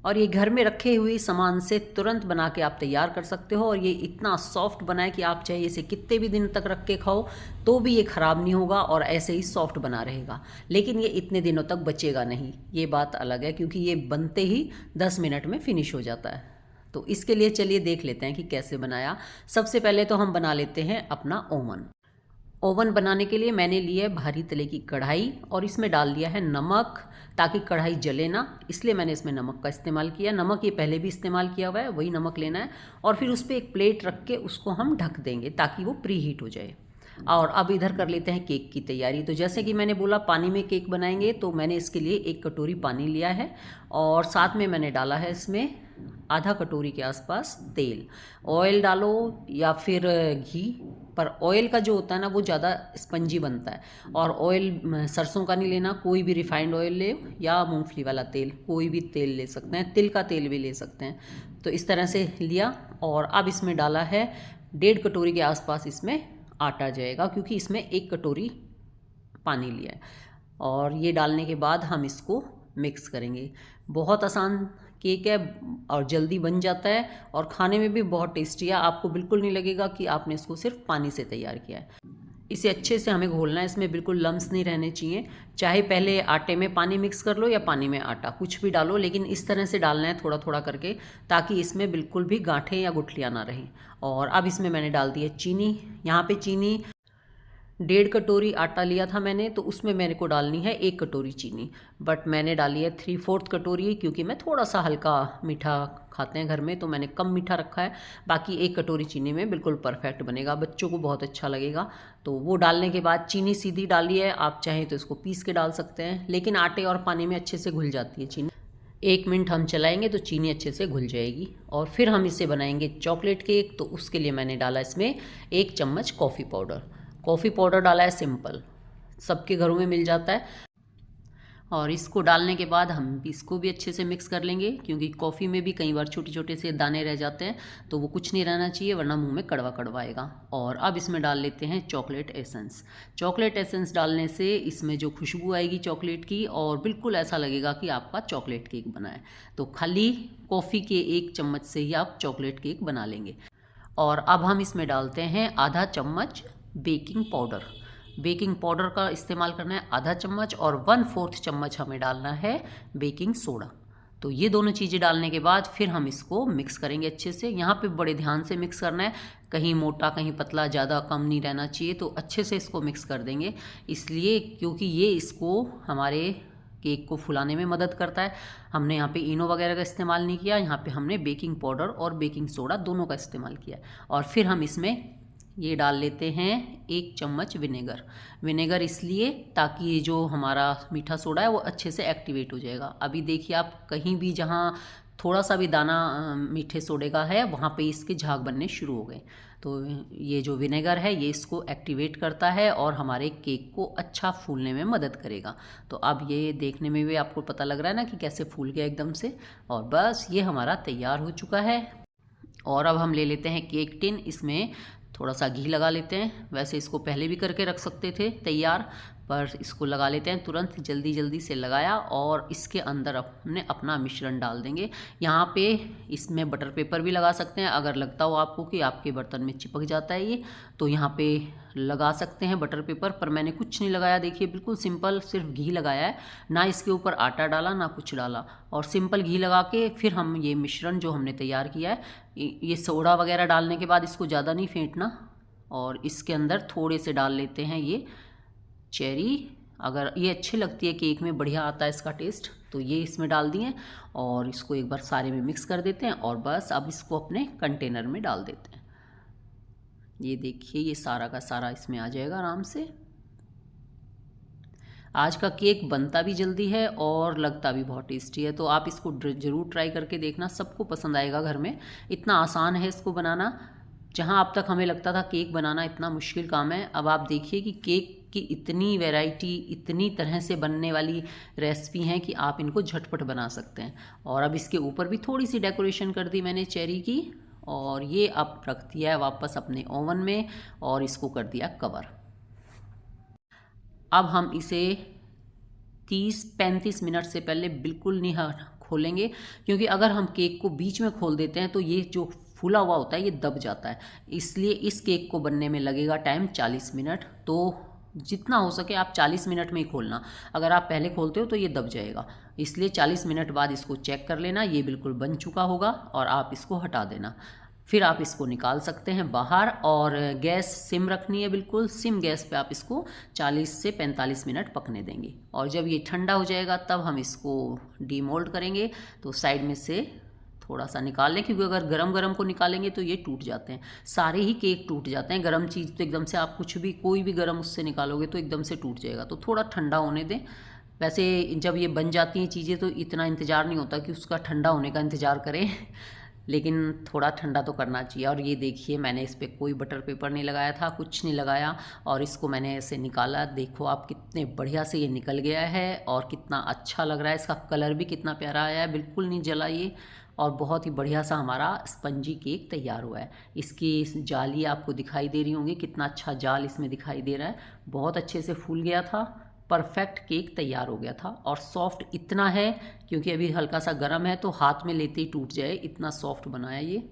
और ये घर में रखे हुए सामान से तुरंत बना के आप तैयार कर सकते हो, और ये इतना सॉफ्ट बना है कि आप चाहे इसे कितने भी दिन तक रख के खाओ तो भी ये ख़राब नहीं होगा और ऐसे ही सॉफ्ट बना रहेगा। लेकिन ये इतने दिनों तक बचेगा नहीं, ये बात अलग है, क्योंकि ये बनते ही 10 मिनट में फिनिश हो जाता है। तो इसके लिए चलिए देख लेते हैं कि कैसे बनाया। सबसे पहले तो हम बना लेते हैं अपना ओवन। ओवन बनाने के लिए मैंने ली है भारी तले की कढ़ाई और इसमें डाल दिया है नमक, ताकि कढ़ाई जले ना, इसलिए मैंने इसमें नमक का इस्तेमाल किया। नमक ये पहले भी इस्तेमाल किया हुआ है, वही नमक लेना है। और फिर उस पर एक प्लेट रख के उसको हम ढक देंगे ताकि वो प्री हीट हो जाए। और अब इधर कर लेते हैं केक की तैयारी। तो जैसे कि मैंने बोला पानी में केक बनाएंगे, तो मैंने इसके लिए 1 कटोरी पानी लिया है और साथ में मैंने डाला है इसमें आधा कटोरी के आसपास तेल। ऑयल डालो या फिर घी, पर ऑयल का जो होता है ना वो ज़्यादा स्पंजी बनता है। और ऑयल सरसों का नहीं लेना, कोई भी रिफाइंड ऑयल ले या मूंगफली वाला तेल, कोई भी तेल ले सकते हैं, तिल का तेल भी ले सकते हैं। तो इस तरह से लिया और अब इसमें डाला है 1.5 कटोरी के आसपास इसमें आटा जाएगा, क्योंकि इसमें 1 कटोरी पानी लिया है। और ये डालने के बाद हम इसको मिक्स करेंगे। बहुत आसान केक है और जल्दी बन जाता है और खाने में भी बहुत टेस्टी है। आपको बिल्कुल नहीं लगेगा कि आपने इसको सिर्फ पानी से तैयार किया है। इसे अच्छे से हमें घोलना है, इसमें बिल्कुल लम्स नहीं रहने चाहिए। चाहे पहले आटे में पानी मिक्स कर लो या पानी में आटा, कुछ भी डालो, लेकिन इस तरह से डालना है थोड़ा थोड़ा करके, ताकि इसमें बिल्कुल भी गांठें या गुठलियाँ ना रहें। और अब इसमें मैंने डाल दी है चीनी। यहाँ पे चीनी 1.5 कटोरी आटा लिया था मैंने, तो उसमें मेरे को डालनी है 1 कटोरी चीनी, बट मैंने डाली है 3/4 कटोरी, क्योंकि मैं थोड़ा सा हल्का मीठा खाते हैं घर में, तो मैंने कम मीठा रखा है। बाकी 1 कटोरी चीनी में बिल्कुल परफेक्ट बनेगा, बच्चों को बहुत अच्छा लगेगा। तो वो डालने के बाद चीनी सीधी डाली है, आप चाहें तो इसको पीस के डाल सकते हैं, लेकिन आटे और पानी में अच्छे से घुल जाती है चीनी। 1 मिनट हम चलाएंगे तो चीनी अच्छे से घुल जाएगी। और फिर हम इसे बनाएंगे चॉकलेट केक। तो उसके लिए मैंने डाला इसमें 1 चम्मच कॉफ़ी पाउडर। कॉफ़ी पाउडर डाला है सिंपल, सबके घरों में मिल जाता है। और इसको डालने के बाद हम इसको भी अच्छे से मिक्स कर लेंगे, क्योंकि कॉफ़ी में भी कई बार छोटे छोटे से दाने रह जाते हैं, तो वो कुछ नहीं रहना चाहिए, वरना मुंह में कड़वा कड़वा आएगा। और अब इसमें डाल लेते हैं चॉकलेट एसेंस। चॉकलेट एसेंस डालने से इसमें जो खुशबू आएगी चॉकलेट की, और बिल्कुल ऐसा लगेगा कि आपका चॉकलेट केक बना है। तो खाली कॉफ़ी के 1 चम्मच से ही आप चॉकलेट केक बना लेंगे। और अब हम इसमें डालते हैं आधा चम्मच बेकिंग पाउडर। बेकिंग पाउडर का इस्तेमाल करना है आधा चम्मच, और 1/4 चम्मच हमें डालना है बेकिंग सोडा। तो ये दोनों चीज़ें डालने के बाद फिर हम इसको मिक्स करेंगे अच्छे से। यहाँ पे बड़े ध्यान से मिक्स करना है, कहीं मोटा कहीं पतला, ज़्यादा कम नहीं रहना चाहिए। तो अच्छे से इसको मिक्स कर देंगे, इसलिए क्योंकि ये इसको हमारे केक को फुलाने में मदद करता है। हमने यहाँ पे इनो वगैरह का इस्तेमाल नहीं किया, यहाँ पे हमने बेकिंग पाउडर और बेकिंग सोडा दोनों का इस्तेमाल किया। और फिर हम इसमें ये डाल लेते हैं 1 चम्मच विनेगर। विनेगर इसलिए ताकि ये जो हमारा मीठा सोडा है वो अच्छे से एक्टिवेट हो जाएगा। अभी देखिए आप कहीं भी जहाँ थोड़ा सा भी दाना मीठे सोडे का है, वहाँ पे इसके झाग बनने शुरू हो गए। तो ये जो विनेगर है ये इसको एक्टिवेट करता है और हमारे केक को अच्छा फूलने में मदद करेगा। तो अब ये देखने में भी आपको पता लग रहा है ना कि कैसे फूल गया एकदम से। और बस ये हमारा तैयार हो चुका है। और अब हम ले लेते हैं केक टिन, इसमें थोड़ा सा घी लगा लेते हैं। वैसे इसको पहले भी करके रख सकते थे तैयार, पर इसको लगा लेते हैं तुरंत, जल्दी जल्दी से लगाया। और इसके अंदर हमने अपना मिश्रण डाल देंगे। यहाँ पे इसमें बटर पेपर भी लगा सकते हैं, अगर लगता हो आपको कि आपके बर्तन में चिपक जाता है ये, तो यहाँ पे लगा सकते हैं बटर पेपर। पर मैंने कुछ नहीं लगाया, देखिए बिल्कुल सिंपल, सिर्फ घी लगाया है, ना इसके ऊपर आटा डाला ना कुछ डाला। और सिंपल घी लगा के फिर हम ये मिश्रण जो हमने तैयार किया है, ये सोडा वगैरह डालने के बाद इसको ज़्यादा नहीं फेंटना। और इसके अंदर थोड़े से डाल लेते हैं ये चेरी। अगर ये अच्छी लगती है केक में, बढ़िया आता है इसका टेस्ट, तो ये इसमें डाल दिए। और इसको एक बार सारे में मिक्स कर देते हैं, और बस अब इसको अपने कंटेनर में डाल देते हैं। ये देखिए ये सारा का सारा इसमें आ जाएगा आराम से। आज का केक बनता भी जल्दी है और लगता भी बहुत टेस्टी है, तो आप इसको ज़रूर ट्राई करके देखना, सबको पसंद आएगा घर में। इतना आसान है इसको बनाना। जहाँ अब तक हमें लगता था केक बनाना इतना मुश्किल काम है, अब आप देखिए कि केक की इतनी वैरायटी, इतनी तरह से बनने वाली रेसिपी हैं कि आप इनको झटपट बना सकते हैं। और अब इसके ऊपर भी थोड़ी सी डेकोरेशन कर दी मैंने चेरी की, और ये अब रख दिया है वापस अपने ओवन में, और इसको कर दिया कवर। अब हम इसे 30-35 मिनट से पहले बिल्कुल नहीं खोलेंगे, क्योंकि अगर हम केक को बीच में खोल देते हैं तो ये जो फूला हुआ होता है ये दब जाता है। इसलिए इस केक को बनने में लगेगा टाइम 40 मिनट। तो जितना हो सके आप 40 मिनट में ही खोलना, अगर आप पहले खोलते हो तो ये दब जाएगा। इसलिए 40 मिनट बाद इसको चेक कर लेना, ये बिल्कुल बन चुका होगा, और आप इसको हटा देना। फिर आप इसको निकाल सकते हैं बाहर, और गैस सिम रखनी है, बिल्कुल सिम गैस पे आप इसको 40 से 45 मिनट पकने देंगे। और जब ये ठंडा हो जाएगा तब हम इसको डीमोल्ड करेंगे। तो साइड में से थोड़ा सा निकाल लें, क्योंकि अगर गरम गरम को निकालेंगे तो ये टूट जाते हैं, सारे ही केक टूट जाते हैं। गरम चीज़ तो एकदम से आप कुछ भी कोई भी गरम उससे निकालोगे तो एकदम से टूट जाएगा, तो थोड़ा ठंडा होने दें। वैसे जब ये बन जाती हैं चीज़ें तो इतना इंतज़ार नहीं होता कि उसका ठंडा होने का इंतज़ार करें, लेकिन थोड़ा ठंडा तो करना चाहिए। और ये देखिए मैंने इस पर कोई बटर पेपर नहीं लगाया था, कुछ नहीं लगाया, और इसको मैंने ऐसे निकाला। देखो आप कितने बढ़िया से ये निकल गया है, और कितना अच्छा लग रहा है, इसका कलर भी कितना प्यारा आया है, बिल्कुल नहीं जला ये, और बहुत ही बढ़िया सा हमारा स्पंजी केक तैयार हुआ है। इसकी जाली आपको दिखाई दे रही होंगी, कितना अच्छा जाल इसमें दिखाई दे रहा है, बहुत अच्छे से फूल गया था, परफेक्ट केक तैयार हो गया था। और सॉफ्ट इतना है, क्योंकि अभी हल्का सा गर्म है तो हाथ में लेते ही टूट जाए, इतना सॉफ्ट बनाया ये।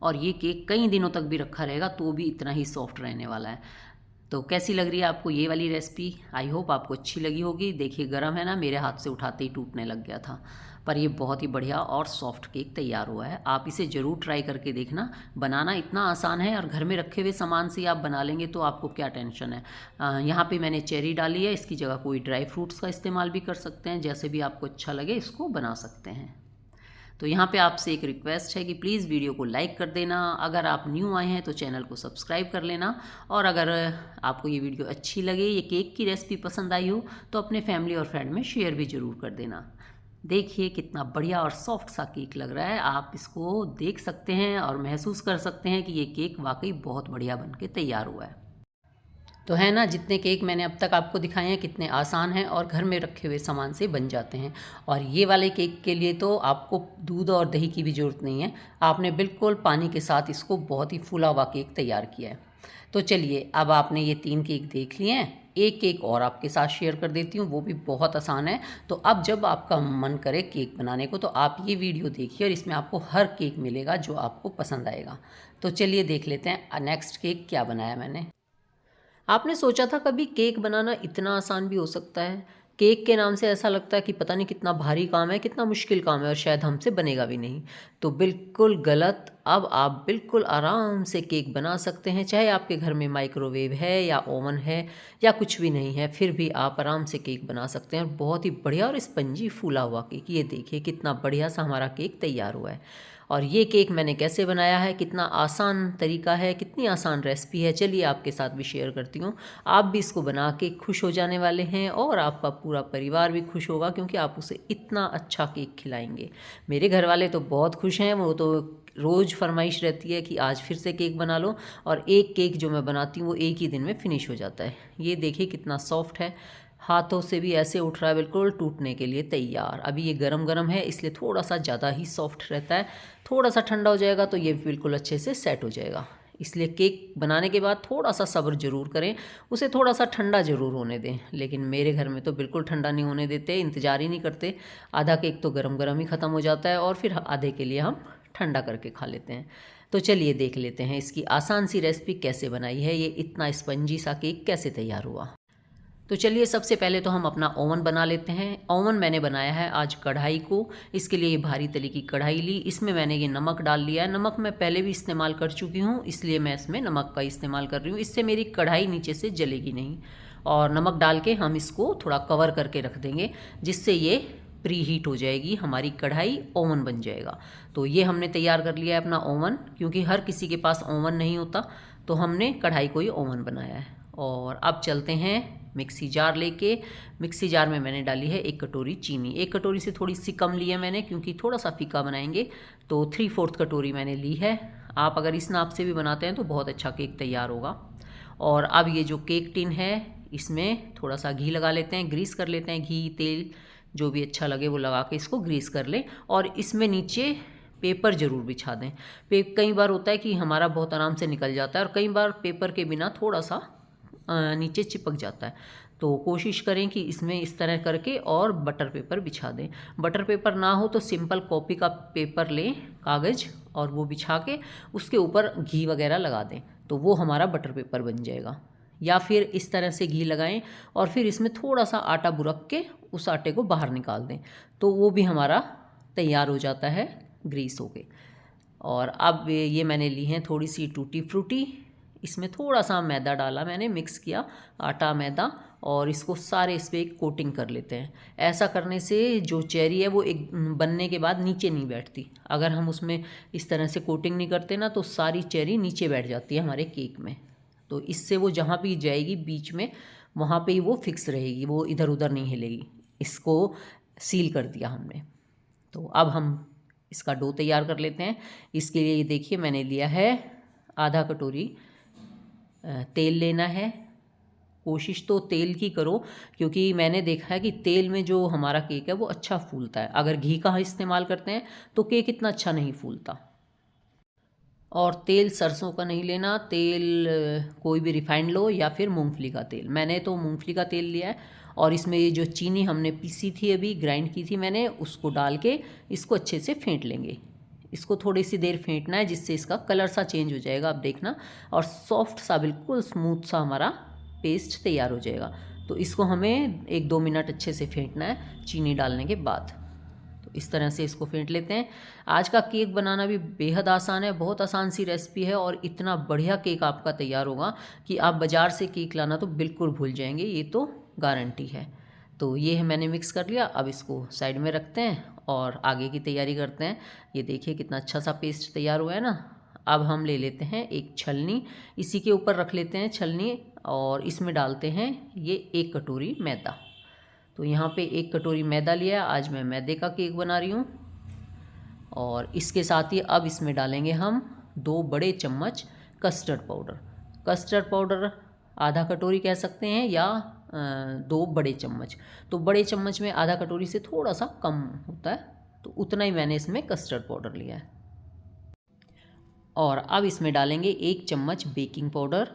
और ये केक कई दिनों तक भी रखा रहेगा तो भी इतना ही सॉफ्ट रहने वाला है। तो कैसी लग रही है आपको ये वाली रेसिपी? आई होप आपको अच्छी लगी होगी। देखिए गर्म है ना, मेरे हाथ से उठाते ही टूटने लग गया था, पर ये बहुत ही बढ़िया और सॉफ्ट केक तैयार हुआ है। आप इसे ज़रूर ट्राई करके देखना। बनाना इतना आसान है, और घर में रखे हुए सामान से आप बना लेंगे तो आपको क्या टेंशन है। यहाँ पे मैंने चेरी डाली है, इसकी जगह कोई ड्राई फ्रूट्स का इस्तेमाल भी कर सकते हैं, जैसे भी आपको अच्छा लगे इसको बना सकते हैं। तो यहाँ पे आपसे एक रिक्वेस्ट है कि प्लीज़ वीडियो को लाइक कर देना, अगर आप न्यू आए हैं तो चैनल को सब्सक्राइब कर लेना, और अगर आपको ये वीडियो अच्छी लगे, ये केक की रेसिपी पसंद आई हो, तो अपने फैमिली और फ्रेंड में शेयर भी ज़रूर कर देना। देखिए कितना बढ़िया और सॉफ्ट सा केक लग रहा है, आप इसको देख सकते हैं और महसूस कर सकते हैं कि ये केक वाकई बहुत बढ़िया बन के तैयार हुआ है। तो है ना, जितने केक मैंने अब तक आपको दिखाए हैं कितने आसान हैं और घर में रखे हुए सामान से बन जाते हैं। और ये वाले केक के लिए तो आपको दूध और दही की भी ज़रूरत नहीं है, आपने बिल्कुल पानी के साथ इसको बहुत ही फूला हुआ केक तैयार किया है। तो चलिए, अब आपने ये 3 केक देख लिए हैं, एक केक और आपके साथ शेयर कर देती हूँ, वो भी बहुत आसान है। तो अब जब आपका मन करे केक बनाने को तो आप ये वीडियो देखिए और इसमें आपको हर केक मिलेगा जो आपको पसंद आएगा। तो चलिए देख लेते हैं नेक्स्ट केक क्या बनाया मैंने। आपने सोचा था कभी केक बनाना इतना आसान भी हो सकता है? केक के नाम से ऐसा लगता है कि पता नहीं कितना भारी काम है, कितना मुश्किल काम है और शायद हमसे बनेगा भी नहीं। तो बिल्कुल गलत। अब आप बिल्कुल आराम से केक बना सकते हैं, चाहे आपके घर में माइक्रोवेव है या ओवन है या कुछ भी नहीं है, फिर भी आप आराम से केक बना सकते हैं। और बहुत ही बढ़िया और स्पंजी फूला हुआ केक, ये देखिए कितना बढ़िया सा हमारा केक तैयार हुआ है। और ये केक मैंने कैसे बनाया है, कितना आसान तरीका है, कितनी आसान रेसिपी है, चलिए आपके साथ भी शेयर करती हूँ। आप भी इसको बना के खुश हो जाने वाले हैं और आपका पूरा परिवार भी खुश होगा, क्योंकि आप उसे इतना अच्छा केक खिलाएंगे। मेरे घर वाले तो बहुत खुश हैं, वो तो रोज़ फरमाइश रहती है कि आज फिर से केक बना लो। और एक केक जो मैं बनाती हूँ वो एक ही दिन में फिनिश हो जाता है। ये देखिए कितना सॉफ्ट है, हाथों से भी ऐसे उठ रहा है, बिल्कुल टूटने के लिए तैयार। अभी ये गरम गरम है इसलिए थोड़ा सा ज़्यादा ही सॉफ्ट रहता है, थोड़ा सा ठंडा हो जाएगा तो ये बिल्कुल अच्छे से सेट हो जाएगा। इसलिए केक बनाने के बाद थोड़ा सा सब्र ज़रूर करें, उसे थोड़ा सा ठंडा ज़रूर होने दें। लेकिन मेरे घर में तो बिल्कुल ठंडा नहीं होने देते, इंतज़ार ही नहीं करते। आधा केक तो गरम गरम ही ख़त्म हो जाता है और फिर आधे के लिए हम ठंडा करके खा लेते हैं। तो चलिए देख लेते हैं इसकी आसान सी रेसिपी कैसे बनाई है, ये इतना स्पंजी सा केक कैसे तैयार हुआ। तो चलिए सबसे पहले तो हम अपना ओवन बना लेते हैं। ओवन मैंने बनाया है आज कढ़ाई को, इसके लिए ये भारी तले की कढ़ाई ली, इसमें मैंने ये नमक डाल लिया है। नमक मैं पहले भी इस्तेमाल कर चुकी हूँ, इसलिए मैं इसमें नमक का इस्तेमाल कर रही हूँ, इससे मेरी कढ़ाई नीचे से जलेगी नहीं। और नमक डाल के हम इसको थोड़ा कवर करके रख देंगे, जिससे ये प्री हीट हो जाएगी हमारी कढ़ाई, ओवन बन जाएगा। तो ये हमने तैयार कर लिया है अपना ओवन, क्योंकि हर किसी के पास ओवन नहीं होता, तो हमने कढ़ाई को ही ओवन बनाया है। और अब चलते हैं मिक्सी जार लेके। मिक्सी जार में मैंने डाली है 1 कटोरी चीनी, 1 कटोरी से थोड़ी सी कम ली है मैंने, क्योंकि थोड़ा सा फीका बनाएंगे। तो 3/4 कटोरी मैंने ली है। आप अगर इस नाप से भी बनाते हैं तो बहुत अच्छा केक तैयार होगा। और अब ये जो केक टिन है इसमें थोड़ा सा घी लगा लेते हैं, ग्रीस कर लेते हैं, घी तेल जो भी अच्छा लगे वो लगा के इसको ग्रीस कर लें। और इसमें नीचे पेपर ज़रूर बिछा दें। कई बार होता है कि हमारा बहुत आराम से निकल जाता है और कई बार पेपर के बिना थोड़ा सा नीचे चिपक जाता है। तो कोशिश करें कि इसमें इस तरह करके और बटर पेपर बिछा दें। बटर पेपर ना हो तो सिंपल कॉपी का पेपर लें, कागज़, और वो बिछा के उसके ऊपर घी वगैरह लगा दें, तो वो हमारा बटर पेपर बन जाएगा। या फिर इस तरह से घी लगाएं और फिर इसमें थोड़ा सा आटा बुरक के उस आटे को बाहर निकाल दें, तो वो भी हमारा तैयार हो जाता है ग्रीस होके। और अब ये मैंने ली हैं थोड़ी सी टूटी फ्रूटी, इसमें थोड़ा सा मैदा डाला मैंने, मिक्स किया आटा मैदा, और इसको सारे इस पर एक कोटिंग कर लेते हैं। ऐसा करने से जो चेरी है वो एक बनने के बाद नीचे नहीं बैठती। अगर हम उसमें इस तरह से कोटिंग नहीं करते ना तो सारी चेरी नीचे बैठ जाती है हमारे केक में। तो इससे वो जहाँ भी जाएगी बीच में वहाँ पे ही वो फिक्स रहेगी, वो इधर उधर नहीं हिलेगी। इसको सील कर दिया हमने। तो अब हम इसका डो तैयार कर लेते हैं। इसके लिए ये देखिए मैंने लिया है आधा कटोरी तेल लेना है। कोशिश तो तेल की करो, क्योंकि मैंने देखा है कि तेल में जो हमारा केक है वो अच्छा फूलता है। अगर घी का इस्तेमाल करते हैं तो केक इतना अच्छा नहीं फूलता। और तेल सरसों का नहीं लेना, तेल कोई भी रिफाइंड लो या फिर मूंगफली का तेल। मैंने तो मूंगफली का तेल लिया है। और इसमें ये जो चीनी हमने पीसी थी, अभी ग्राइंड की थी मैंने, उसको डाल के इसको अच्छे से फेंट लेंगे। इसको थोड़ी सी देर फेंटना है, जिससे इसका कलर सा चेंज हो जाएगा, आप देखना। और सॉफ्ट सा बिल्कुल स्मूथ सा हमारा पेस्ट तैयार हो जाएगा। तो इसको हमें 1-2 मिनट अच्छे से फेंटना है चीनी डालने के बाद। तो इस तरह से इसको फेंट लेते हैं। आज का केक बनाना भी बेहद आसान है, बहुत आसान सी रेसिपी है और इतना बढ़िया केक आपका तैयार होगा कि आप बाज़ार से केक लाना तो बिल्कुल भूल जाएंगे, ये तो गारंटी है। तो ये है मैंने मिक्स कर लिया। अब इसको साइड में रखते हैं और आगे की तैयारी करते हैं। ये देखिए कितना अच्छा सा पेस्ट तैयार हुआ है ना। अब हम ले लेते हैं एक छलनी, इसी के ऊपर रख लेते हैं छलनी, और इसमें डालते हैं ये 1 कटोरी मैदा। तो यहाँ पे 1 कटोरी मैदा लिया, आज मैं मैदे का केक बना रही हूँ। और इसके साथ ही अब इसमें डालेंगे हम 2 बड़े चम्मच कस्टर्ड पाउडर। कस्टर्ड पाउडर आधा कटोरी कह सकते हैं, या 2 बड़े चम्मच। तो बड़े चम्मच में आधा कटोरी से थोड़ा सा कम होता है, तो उतना ही मैंने इसमें कस्टर्ड पाउडर लिया है। और अब इसमें डालेंगे 1 चम्मच बेकिंग पाउडर,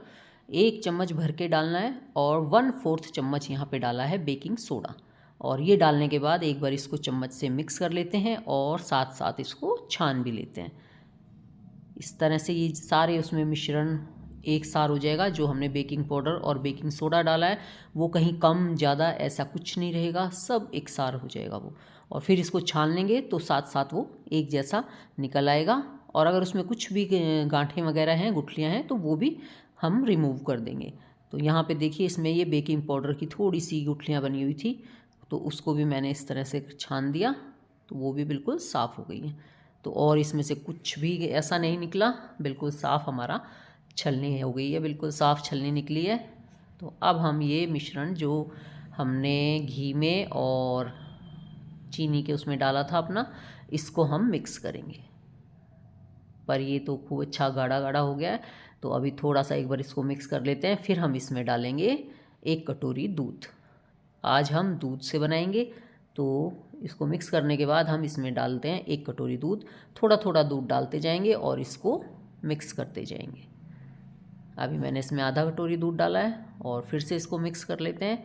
1 चम्मच भर के डालना है, और 1/4 चम्मच यहाँ पे डाला है बेकिंग सोडा। और ये डालने के बाद एक बार इसको चम्मच से मिक्स कर लेते हैं और साथ साथ इसको छान भी लेते हैं। इस तरह से ये सारे उसमें मिश्रण एक सार हो जाएगा। जो हमने बेकिंग पाउडर और बेकिंग सोडा डाला है वो कहीं कम ज़्यादा ऐसा कुछ नहीं रहेगा, सब एक सार हो जाएगा वो। और फिर इसको छान लेंगे तो साथ साथ वो एक जैसा निकल आएगा। और अगर उसमें कुछ भी गांठें वगैरह हैं, गुठलियाँ हैं, तो वो भी हम रिमूव कर देंगे। तो यहाँ पे देखिए इसमें ये बेकिंग पाउडर की थोड़ी सी गुठलियाँ बनी हुई थी, तो उसको भी मैंने इस तरह से छान दिया, तो वो भी बिल्कुल साफ़ हो गई है। तो और इसमें से कुछ भी ऐसा नहीं निकला, बिल्कुल साफ़ हमारा छलनी हो गई है, बिल्कुल साफ़ छलनी निकली है। तो अब हम ये मिश्रण जो हमने घी में और चीनी के उसमें डाला था अपना, इसको हम मिक्स करेंगे। पर ये तो खूब अच्छा गाढ़ा गाढ़ा हो गया है, तो अभी थोड़ा सा एक बार इसको मिक्स कर लेते हैं। फिर हम इसमें डालेंगे 1 कटोरी दूध। आज हम दूध से बनाएंगे, तो इसको मिक्स करने के बाद हम इसमें डालते हैं 1 कटोरी दूध। थोड़ा थोड़ा दूध डालते जाएंगे और इसको मिक्स करते जाएंगे। अभी मैंने इसमें आधा कटोरी दूध डाला है और फिर से इसको मिक्स कर लेते हैं,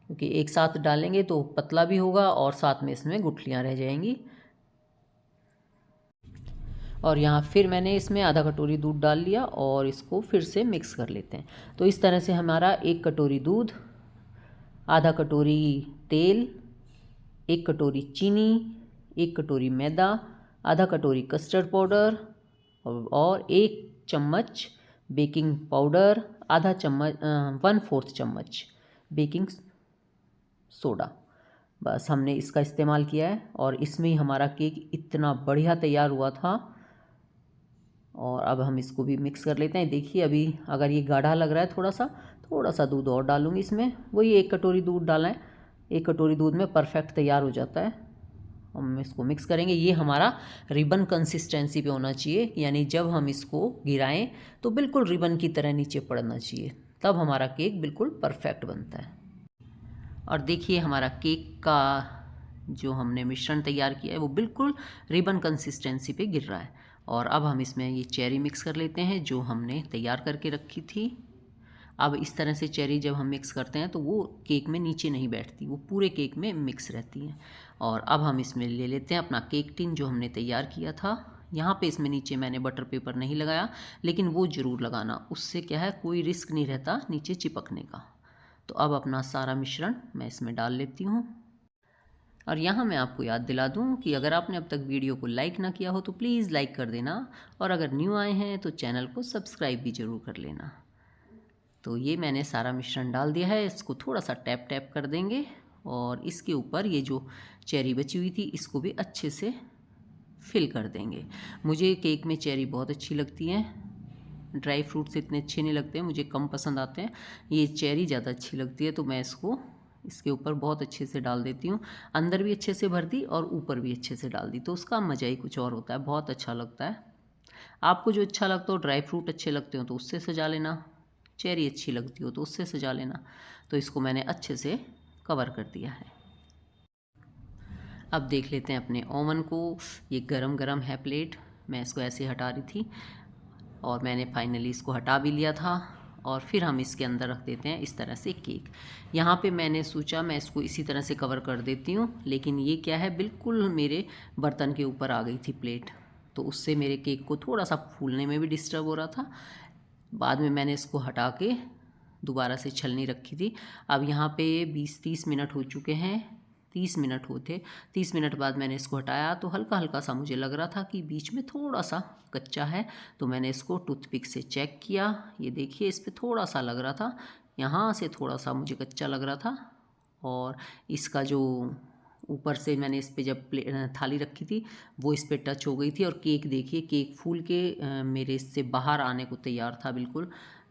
क्योंकि एक साथ डालेंगे तो पतला भी होगा और साथ में इसमें गुठलियाँ रह जाएंगी। और यहाँ फिर मैंने इसमें आधा कटोरी दूध डाल लिया और इसको फिर से मिक्स कर लेते हैं। तो इस तरह से हमारा 1 कटोरी दूध, आधा कटोरी तेल, 1 कटोरी चीनी, 1 कटोरी मैदा, आधा कटोरी कस्टर्ड पाउडर और 1 चम्मच बेकिंग पाउडर, आधा चम्मच 1/4 चम्मच बेकिंग सोडा, बस हमने इसका इस्तेमाल किया है। और इसमें ही हमारा केक इतना बढ़िया तैयार हुआ था। और अब हम इसको भी मिक्स कर लेते हैं। देखिए अभी अगर ये गाढ़ा लग रहा है थोड़ा सा दूध और डालूंगी इसमें। वही 1 कटोरी दूध डाला है, 1 कटोरी दूध में परफेक्ट तैयार हो जाता है। हम इसको मिक्स करेंगे। ये हमारा रिबन कंसिस्टेंसी पे होना चाहिए, यानी जब हम इसको गिराएं तो बिल्कुल रिबन की तरह नीचे पड़ना चाहिए, तब हमारा केक बिल्कुल परफेक्ट बनता है। और देखिए हमारा केक का जो हमने मिश्रण तैयार किया है वो बिल्कुल रिबन कंसिस्टेंसी पे गिर रहा है। और अब हम इसमें ये चेरी मिक्स कर लेते हैं जो हमने तैयार करके रखी थी। अब इस तरह से चेरी जब हम मिक्स करते हैं तो वो केक में नीचे नहीं बैठती, वो पूरे केक में मिक्स रहती हैं। और अब हम इसमें ले लेते हैं अपना केक टिन जो हमने तैयार किया था। यहाँ पे इसमें नीचे मैंने बटर पेपर नहीं लगाया, लेकिन वो ज़रूर लगाना, उससे क्या है कोई रिस्क नहीं रहता नीचे चिपकने का। तो अब अपना सारा मिश्रण मैं इसमें डाल लेती हूँ। और यहाँ मैं आपको याद दिला दूँ कि अगर आपने अब तक वीडियो को लाइक ना किया हो तो प्लीज़ लाइक कर देना, और अगर न्यू आए हैं तो चैनल को सब्सक्राइब भी ज़रूर कर लेना। तो ये मैंने सारा मिश्रण डाल दिया है, इसको थोड़ा सा टैप टैप कर देंगे और इसके ऊपर ये जो चेरी बची हुई थी इसको भी अच्छे से फिल कर देंगे। मुझे केक में चेरी बहुत अच्छी लगती हैं, ड्राई फ्रूट्स इतने अच्छे नहीं लगते हैं, मुझे कम पसंद आते हैं, ये चेरी ज़्यादा अच्छी लगती है। तो मैं इसको इसके ऊपर बहुत अच्छे से डाल देती हूँ, अंदर भी अच्छे से भर दी और ऊपर भी अच्छे से डाल दी, तो उसका मज़ा ही कुछ और होता है, बहुत अच्छा लगता है। आपको जो अच्छा लगता हो, ड्राई फ्रूट अच्छे लगते हो तो उससे सजा लेना, चेरी अच्छी लगती हो तो उससे सजा लेना। तो इसको मैंने अच्छे से कवर कर दिया है। अब देख लेते हैं अपने ओवन को। ये गरम गरम है प्लेट, मैं इसको ऐसे हटा रही थी और मैंने फाइनली इसको हटा भी लिया था। और फिर हम इसके अंदर रख देते हैं इस तरह से केक। यहाँ पे मैंने सोचा मैं इसको इसी तरह से कवर कर देती हूँ, लेकिन ये क्या है बिल्कुल मेरे बर्तन के ऊपर आ गई थी प्लेट, तो उससे मेरे केक को थोड़ा सा फूलने में भी डिस्टर्ब हो रहा था। बाद में मैंने इसको हटा के दोबारा से छलनी रखी थी। अब यहाँ पे 20-30 मिनट हो चुके हैं, 30 मिनट होते, 30 मिनट बाद मैंने इसको हटाया तो हल्का हल्का सा मुझे लग रहा था कि बीच में थोड़ा सा कच्चा है। तो मैंने इसको टूथपिक से चेक किया, ये देखिए इस पर थोड़ा सा लग रहा था, यहाँ से थोड़ा सा मुझे कच्चा लग रहा था। और इसका जो ऊपर से मैंने इस पर जब थाली रखी थी वो इस पर टच हो गई थी। और केक देखिए, केक फूल के मेरे इससे बाहर आने को तैयार था बिल्कुल।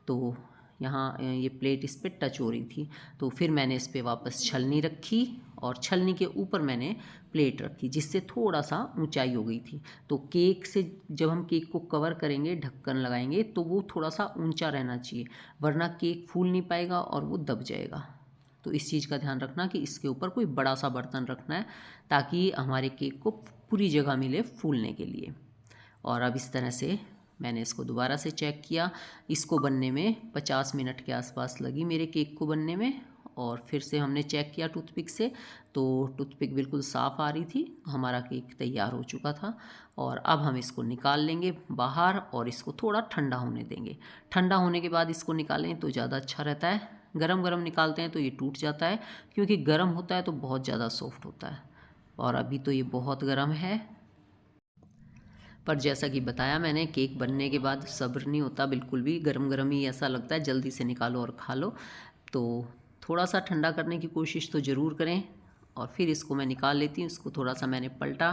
तो यहाँ ये प्लेट इस पर टच हो रही थी, तो फिर मैंने इस पर वापस छलनी रखी और छलनी के ऊपर मैंने प्लेट रखी जिससे थोड़ा सा ऊंचाई हो गई थी। तो केक से जब हम केक को कवर करेंगे, ढक्कन लगाएंगे, तो वो थोड़ा सा ऊंचा रहना चाहिए, वरना केक फूल नहीं पाएगा और वो दब जाएगा। तो इस चीज़ का ध्यान रखना कि इसके ऊपर कोई बड़ा सा बर्तन रखना है ताकि हमारे केक को पूरी जगह मिले फूलने के लिए। और अब इस तरह से मैंने इसको दोबारा से चेक किया। इसको बनने में 50 मिनट के आसपास लगी मेरे केक को बनने में। और फिर से हमने चेक किया टूथपिक से, तो टूथपिक बिल्कुल साफ़ आ रही थी, हमारा केक तैयार हो चुका था। और अब हम इसको निकाल लेंगे बाहर और इसको थोड़ा ठंडा होने देंगे। ठंडा होने के बाद इसको निकालें तो ज़्यादा अच्छा रहता है। गरम गरम निकालते हैं तो ये टूट जाता है, क्योंकि गरम होता है तो बहुत ज़्यादा सॉफ्ट होता है। और अभी तो ये बहुत गरम है, पर जैसा कि बताया मैंने, केक बनने के बाद सब्र नहीं होता बिल्कुल भी, गरम गरम ही ऐसा लगता है जल्दी से निकालो और खा लो। तो थोड़ा सा ठंडा करने की कोशिश तो ज़रूर करें। और फिर इसको मैं निकाल लेती हूँ। इसको थोड़ा सा मैंने पलटा,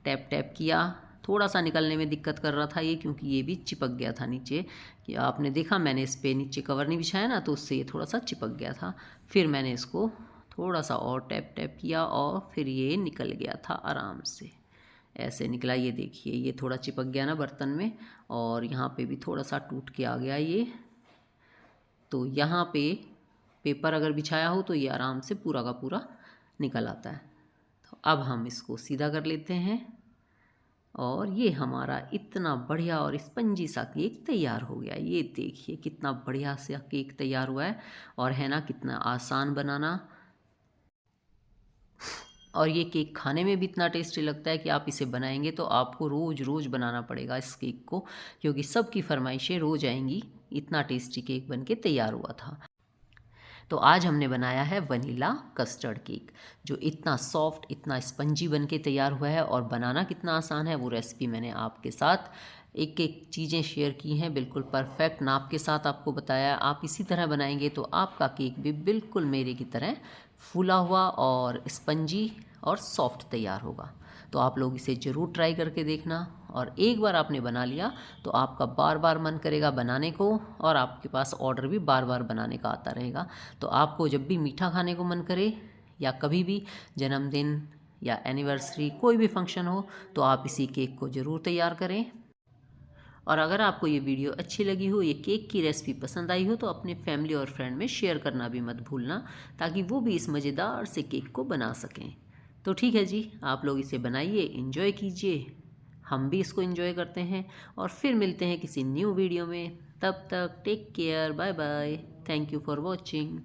टैप टैप किया। थोड़ा सा निकलने में दिक्कत कर रहा था ये, क्योंकि ये भी चिपक गया था नीचे। कि आपने देखा मैंने इस पर नीचे कवर नहीं बिछाया ना, तो उससे ये थोड़ा सा चिपक गया था। फिर मैंने इसको थोड़ा सा और टैप टैप किया और फिर ये निकल गया था आराम से, ऐसे निकला। ये देखिए, ये थोड़ा चिपक गया ना बर्तन में, और यहाँ पे भी थोड़ा सा टूट के आ गया ये। तो यहाँ पे पेपर अगर बिछाया हो तो ये आराम से पूरा का पूरा निकल आता है। तो अब हम इसको सीधा कर लेते हैं और ये हमारा इतना बढ़िया और स्पंजी सा केक तैयार हो गया। ये देखिए कितना बढ़िया सा केक तैयार हुआ है, और है ना कितना आसान बनाना। और ये केक खाने में भी इतना टेस्टी लगता है कि आप इसे बनाएंगे तो आपको रोज़ रोज़ बनाना पड़ेगा इस केक को, क्योंकि सबकी फरमाइशें रोज़ आएंगी। इतना टेस्टी केक बन के तैयार हुआ था। तो आज हमने बनाया है वनीला कस्टर्ड केक, जो इतना सॉफ्ट, इतना स्पंजी बन के तैयार हुआ है, और बनाना कितना आसान है वो रेसिपी मैंने आपके साथ एक एक चीज़ें शेयर की हैं, बिल्कुल परफेक्ट नाप के साथ आपको बताया। आप इसी तरह बनाएंगे तो आपका केक भी बिल्कुल मेरे की तरह फूला हुआ और स्पंजी और सॉफ्ट तैयार होगा। तो आप लोग इसे ज़रूर ट्राई करके देखना, और एक बार आपने बना लिया तो आपका बार बार मन करेगा बनाने को, और आपके पास ऑर्डर भी बार बार बनाने का आता रहेगा। तो आपको जब भी मीठा खाने को मन करे, या कभी भी जन्मदिन या एनिवर्सरी कोई भी फंक्शन हो, तो आप इसी केक को ज़रूर तैयार करें। और अगर आपको ये वीडियो अच्छी लगी हो, ये केक की रेसिपी पसंद आई हो, तो अपने फैमिली और फ्रेंड में शेयर करना भी मत भूलना, ताकि वो भी इस मज़ेदार से केक को बना सकें। तो ठीक है जी, आप लोग इसे बनाइए, इन्जॉय कीजिए, हम भी इसको एंजॉय करते हैं। और फिर मिलते हैं किसी न्यू वीडियो में। तब तक take care, bye bye, thank you for watching.